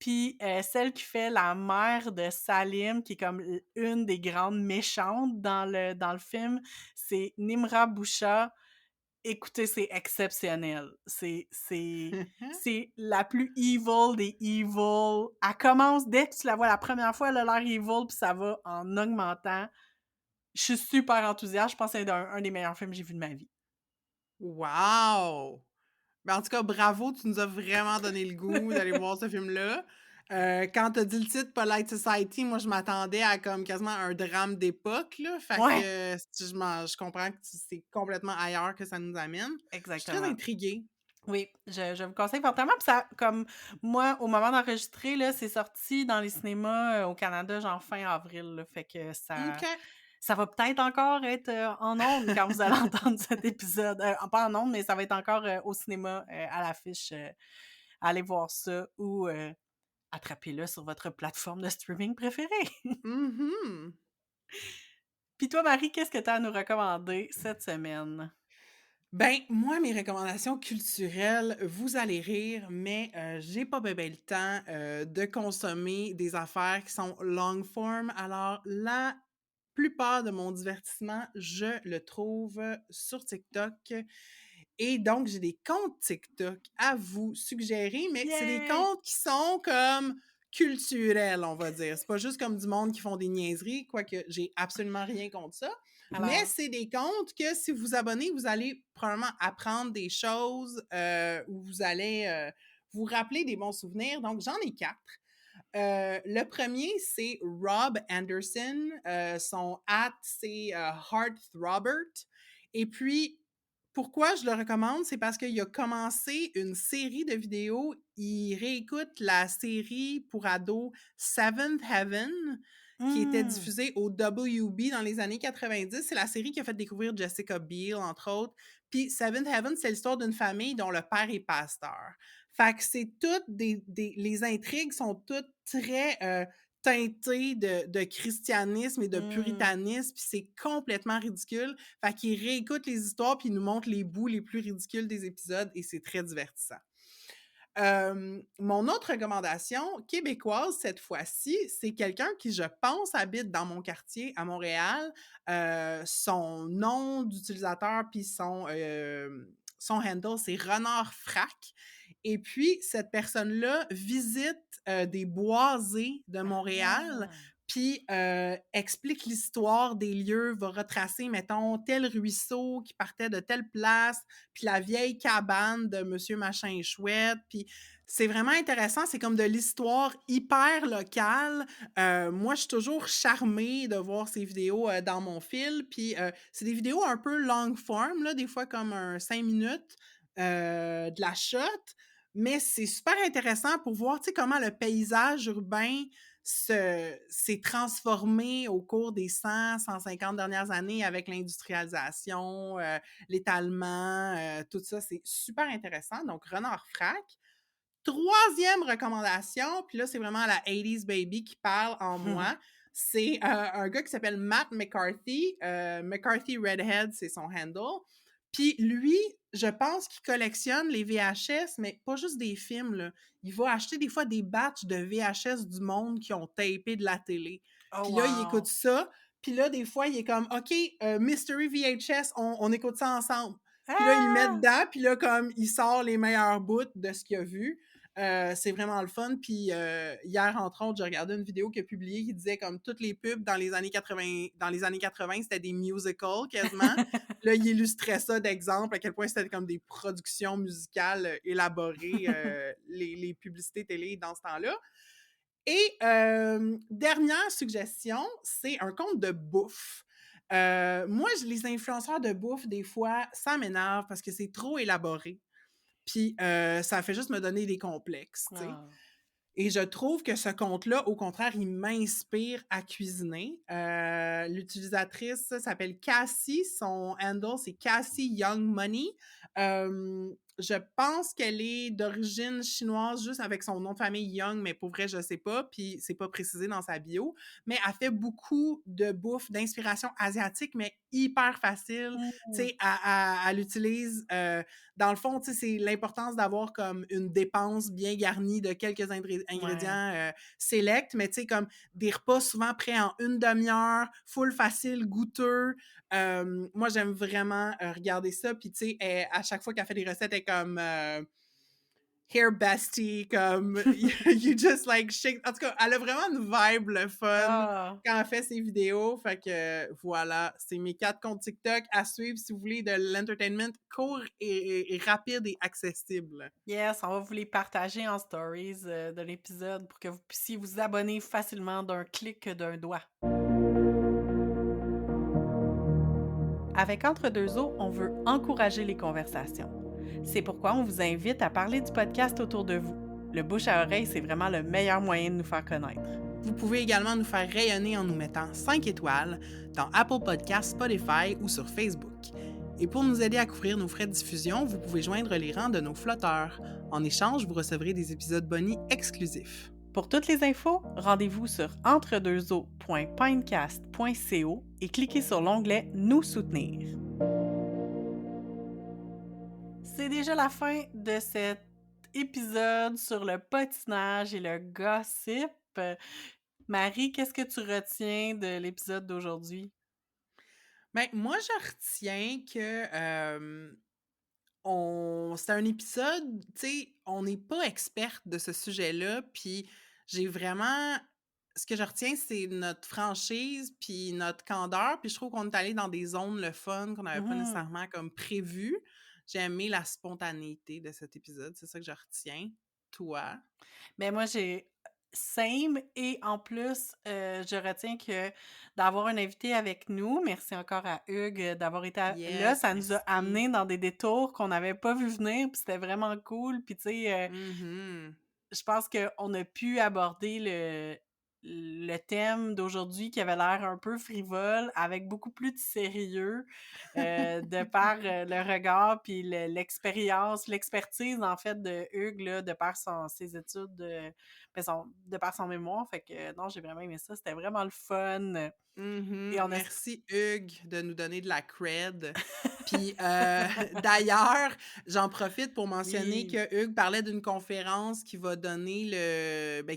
Puis celle qui fait la mère de Salim, qui est comme une des grandes méchantes dans le film, c'est Nimra Boucha. Écoutez, c'est exceptionnel. C'est la plus evil des evil. Elle commence, dès que tu la vois la première fois, elle a l'air evil, puis ça va en augmentant. Je suis super enthousiaste. Je pense que c'est un des meilleurs films que j'ai vu de ma vie. Wow! Ben, en tout cas, bravo, tu nous as vraiment donné le goût d'aller voir ce film-là. Quand tu as dit le titre Polite Society, moi, je m'attendais à comme quasiment un drame d'époque, là. Fait Ouais, que je comprends que c'est complètement ailleurs que ça nous amène. Je suis très exactement. intriguée. Oui, je vous conseille fortement. Puis ça, comme moi, au moment d'enregistrer, là, c'est sorti dans les cinémas au Canada, genre fin avril. Là. Fait que OK. ça va peut-être encore être en ondes quand vous allez entendre cet épisode. Pas en ondes, mais ça va être encore au cinéma à l'affiche allez voir ça ou attrapez-le sur votre plateforme de streaming préférée. Mhm. Puis toi, Marie, qu'est-ce que tu as à nous recommander cette semaine? Ben, moi, mes recommandations culturelles, vous allez rire, mais j'ai pas ben le temps de consommer des affaires qui sont long form. Alors, la plupart de mon divertissement, je le trouve sur TikTok. Et donc, j'ai des comptes TikTok à vous suggérer, mais c'est des Yay! comptes qui sont comme culturels, on va dire. C'est pas juste comme du monde qui font des niaiseries, quoique j'ai absolument rien contre ça. Mais Alors, c'est des comptes que si vous vous abonnez, vous allez probablement apprendre des choses ou vous allez vous rappeler des bons souvenirs. Donc, j'en ai 4. Le premier, c'est Rob Anderson. Son c'est Heartthrobbert. Et puis, pourquoi je le recommande? C'est parce qu'il a commencé une série de vidéos. Il réécoute la série pour ados Seventh Heaven, qui était diffusée au WB dans les années 90. C'est la série qui a fait découvrir Jessica Biel, entre autres. Puis Seventh Heaven, c'est l'histoire d'une famille dont le père est pasteur. Fait que c'est toutes les intrigues sont toutes très teintées de christianisme et de puritanisme, puis c'est complètement ridicule. Fait qu'il réécoute les histoires, puis il nous montre les bouts les plus ridicules des épisodes, et c'est très divertissant. Mon autre recommandation, québécoise cette fois-ci, c'est quelqu'un qui, je pense, habite dans mon quartier à Montréal. Son nom d'utilisateur puis son handle, c'est Renard Frac. Et puis, cette personne-là visite des boisés de Montréal, puis explique l'histoire des lieux, va retracer, mettons, tel ruisseau qui partait de telle place, puis la vieille cabane de Monsieur Machin Chouette, puis c'est vraiment intéressant, c'est comme de l'histoire hyper locale. Moi, je suis toujours charmée de voir ces vidéos dans mon fil, puis c'est des vidéos un peu long form, là, des fois comme 5 minutes de la shot, mais c'est super intéressant pour voir, tu sais, comment le paysage urbain s'est transformé au cours des 150 dernières années avec l'industrialisation, l'étalement, tout ça. C'est super intéressant. Donc, Renard Frac. Troisième recommandation, puis là, c'est vraiment la 80s baby qui parle en moi. C'est un gars qui s'appelle Matt McCarthy. McCarthy Redhead, c'est son handle. Puis lui, je pense qu'il collectionne les VHS, mais pas juste des films, là. Il va acheter des fois des batchs de VHS du monde qui ont tapé de la télé. Oh Puis là, il écoute wow! ça. Puis là, des fois, il est comme, OK, Mystery VHS, on écoute ça ensemble. Puis là, il le met Ah! dedans, puis là, comme, il sort les meilleurs bouts de ce qu'il a vu. C'est vraiment le fun. Puis hier, entre autres, j'ai regardé une vidéo qu'il a publiée qui disait comme toutes les pubs dans les années 80, c'était des musicals quasiment. Là, il illustrait ça d'exemple, à quel point c'était comme des productions musicales élaborées, les publicités télé dans ce temps-là. Et dernière suggestion, c'est un compte de bouffe. Moi, les influenceurs de bouffe, des fois, ça m'énerve parce que c'est trop élaboré. Puis ça fait juste me donner des complexes, tu sais. Ah. Et je trouve que ce compte-là, au contraire, il m'inspire à cuisiner. L'utilisatrice s'appelle Cassie. Son handle, c'est Cassie Young Money. Je pense qu'elle est d'origine chinoise, juste avec son nom de famille Young, mais pour vrai, je sais pas. Puis c'est pas précisé dans sa bio. Mais elle fait beaucoup de bouffe d'inspiration asiatique, mais hyper facile. Tu sais, elle utilise... dans le fond, tu sais, c'est l'importance d'avoir comme une dépense bien garnie de quelques ingrédients select, mais tu sais, comme des repas souvent prêts en une demi-heure, full facile, goûteux. Moi, j'aime vraiment regarder ça. Puis, tu sais, à chaque fois qu'elle fait des recettes, elle est comme hair bestie, comme you just like shake. En tout cas, elle a vraiment une vibe le fun quand elle fait ses vidéos. Fait que voilà, c'est mes 4 comptes TikTok à suivre si vous voulez de l'entertainment court et rapide et accessible. Yes, on va vous les partager en stories de l'épisode pour que vous puissiez vous abonner facilement d'un clic d'un doigt. Avec Entre deux eaux, on veut encourager les conversations. C'est pourquoi on vous invite à parler du podcast autour de vous. Le bouche à oreille, c'est vraiment le meilleur moyen de nous faire connaître. Vous pouvez également nous faire rayonner en nous mettant 5 étoiles dans Apple Podcasts, Spotify ou sur Facebook. Et pour nous aider à couvrir nos frais de diffusion, vous pouvez joindre les rangs de nos flotteurs. En échange, vous recevrez des épisodes bonus exclusifs. Pour toutes les infos, rendez-vous sur entredeuxeaux.pinecast.co et cliquez sur l'onglet « Nous soutenir ». C'est déjà la fin de cet épisode sur le patinage et le gossip. Marie, qu'est-ce que tu retiens de l'épisode d'aujourd'hui? Ben, moi, je retiens que c'est un épisode, tu sais, on n'est pas experte de ce sujet-là, puis j'ai vraiment... Ce que je retiens, c'est notre franchise, puis notre candeur, puis je trouve qu'on est allé dans des zones le fun qu'on n'avait pas nécessairement comme prévu. J'ai aimé la spontanéité de cet épisode, c'est ça que je retiens. Toi? Ben moi, j'ai same et en plus, je retiens que d'avoir un invité avec nous, merci encore à Hugues d'avoir été là, Yes, ça nous a merci. amenés dans des détours qu'on n'avait pas vu venir, puis c'était vraiment cool. Puis tu sais, Mhm. je pense qu'on a pu aborder le thème d'aujourd'hui qui avait l'air un peu frivole avec beaucoup plus de sérieux de par le regard puis l'expertise en fait de Hugues là, de par ses études, de par son mémoire. Fait que non, j'ai vraiment aimé ça. C'était vraiment le fun. Et on a... Merci Hugues de nous donner de la cred. Puis d'ailleurs, j'en profite pour mentionner Oui. que Hugues parlait d'une conférence qui va donner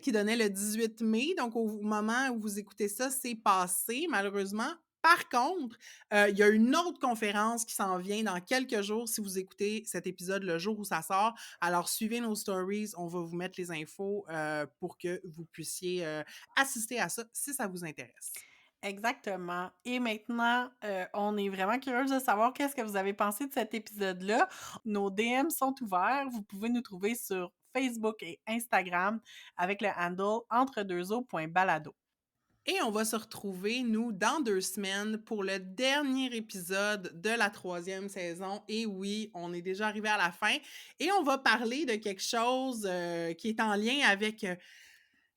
qui donnait le 18 mai. Donc au moment où vous écoutez ça, c'est passé malheureusement. Par contre, il y a une autre conférence qui s'en vient dans quelques jours si vous écoutez cet épisode le jour où ça sort. Alors, suivez nos stories. On va vous mettre les infos pour que vous puissiez assister à ça si ça vous intéresse. Exactement. Et maintenant, on est vraiment curieuse de savoir qu'est-ce que vous avez pensé de cet épisode-là. Nos DM sont ouverts. Vous pouvez nous trouver sur Facebook et Instagram avec le handle entredeuxeaux.balado. Et on va se retrouver, nous, dans 2 semaines pour le dernier épisode de la 3e saison. Et oui, on est déjà arrivé à la fin. Et on va parler de quelque chose qui est en lien avec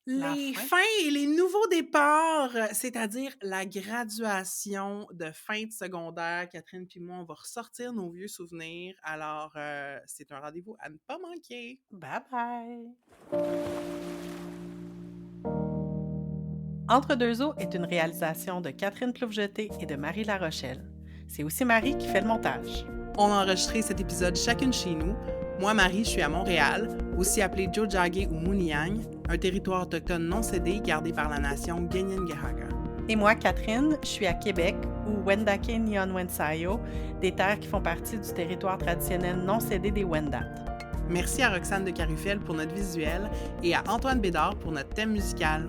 les fins et les nouveaux départs, c'est-à-dire la graduation de fin de secondaire. Catherine puis moi, on va ressortir nos vieux souvenirs. Alors, c'est un rendez-vous à ne pas manquer. Bye bye! Entre-deux-eaux est une réalisation de Catherine Ploufjeté et de Marie Larochelle. C'est aussi Marie qui fait le montage. On a enregistré cet épisode chacune chez nous. Moi, Marie, je suis à Montréal, aussi appelée Tiohtià:ke ou Muniang, un territoire autochtone non cédé gardé par la nation Kanien'kehá:ka. Et moi, Catherine, je suis à Québec, ou Wendake Nion-Wensayo, des terres qui font partie du territoire traditionnel non cédé des Wendat. Merci à Roxane de Carufel pour notre visuel et à Antoine Bédard pour notre thème musical.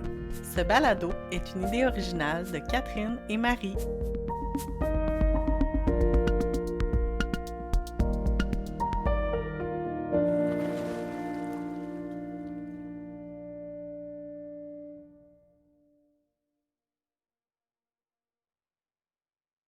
Ce balado est une idée originale de Catherine et Marie.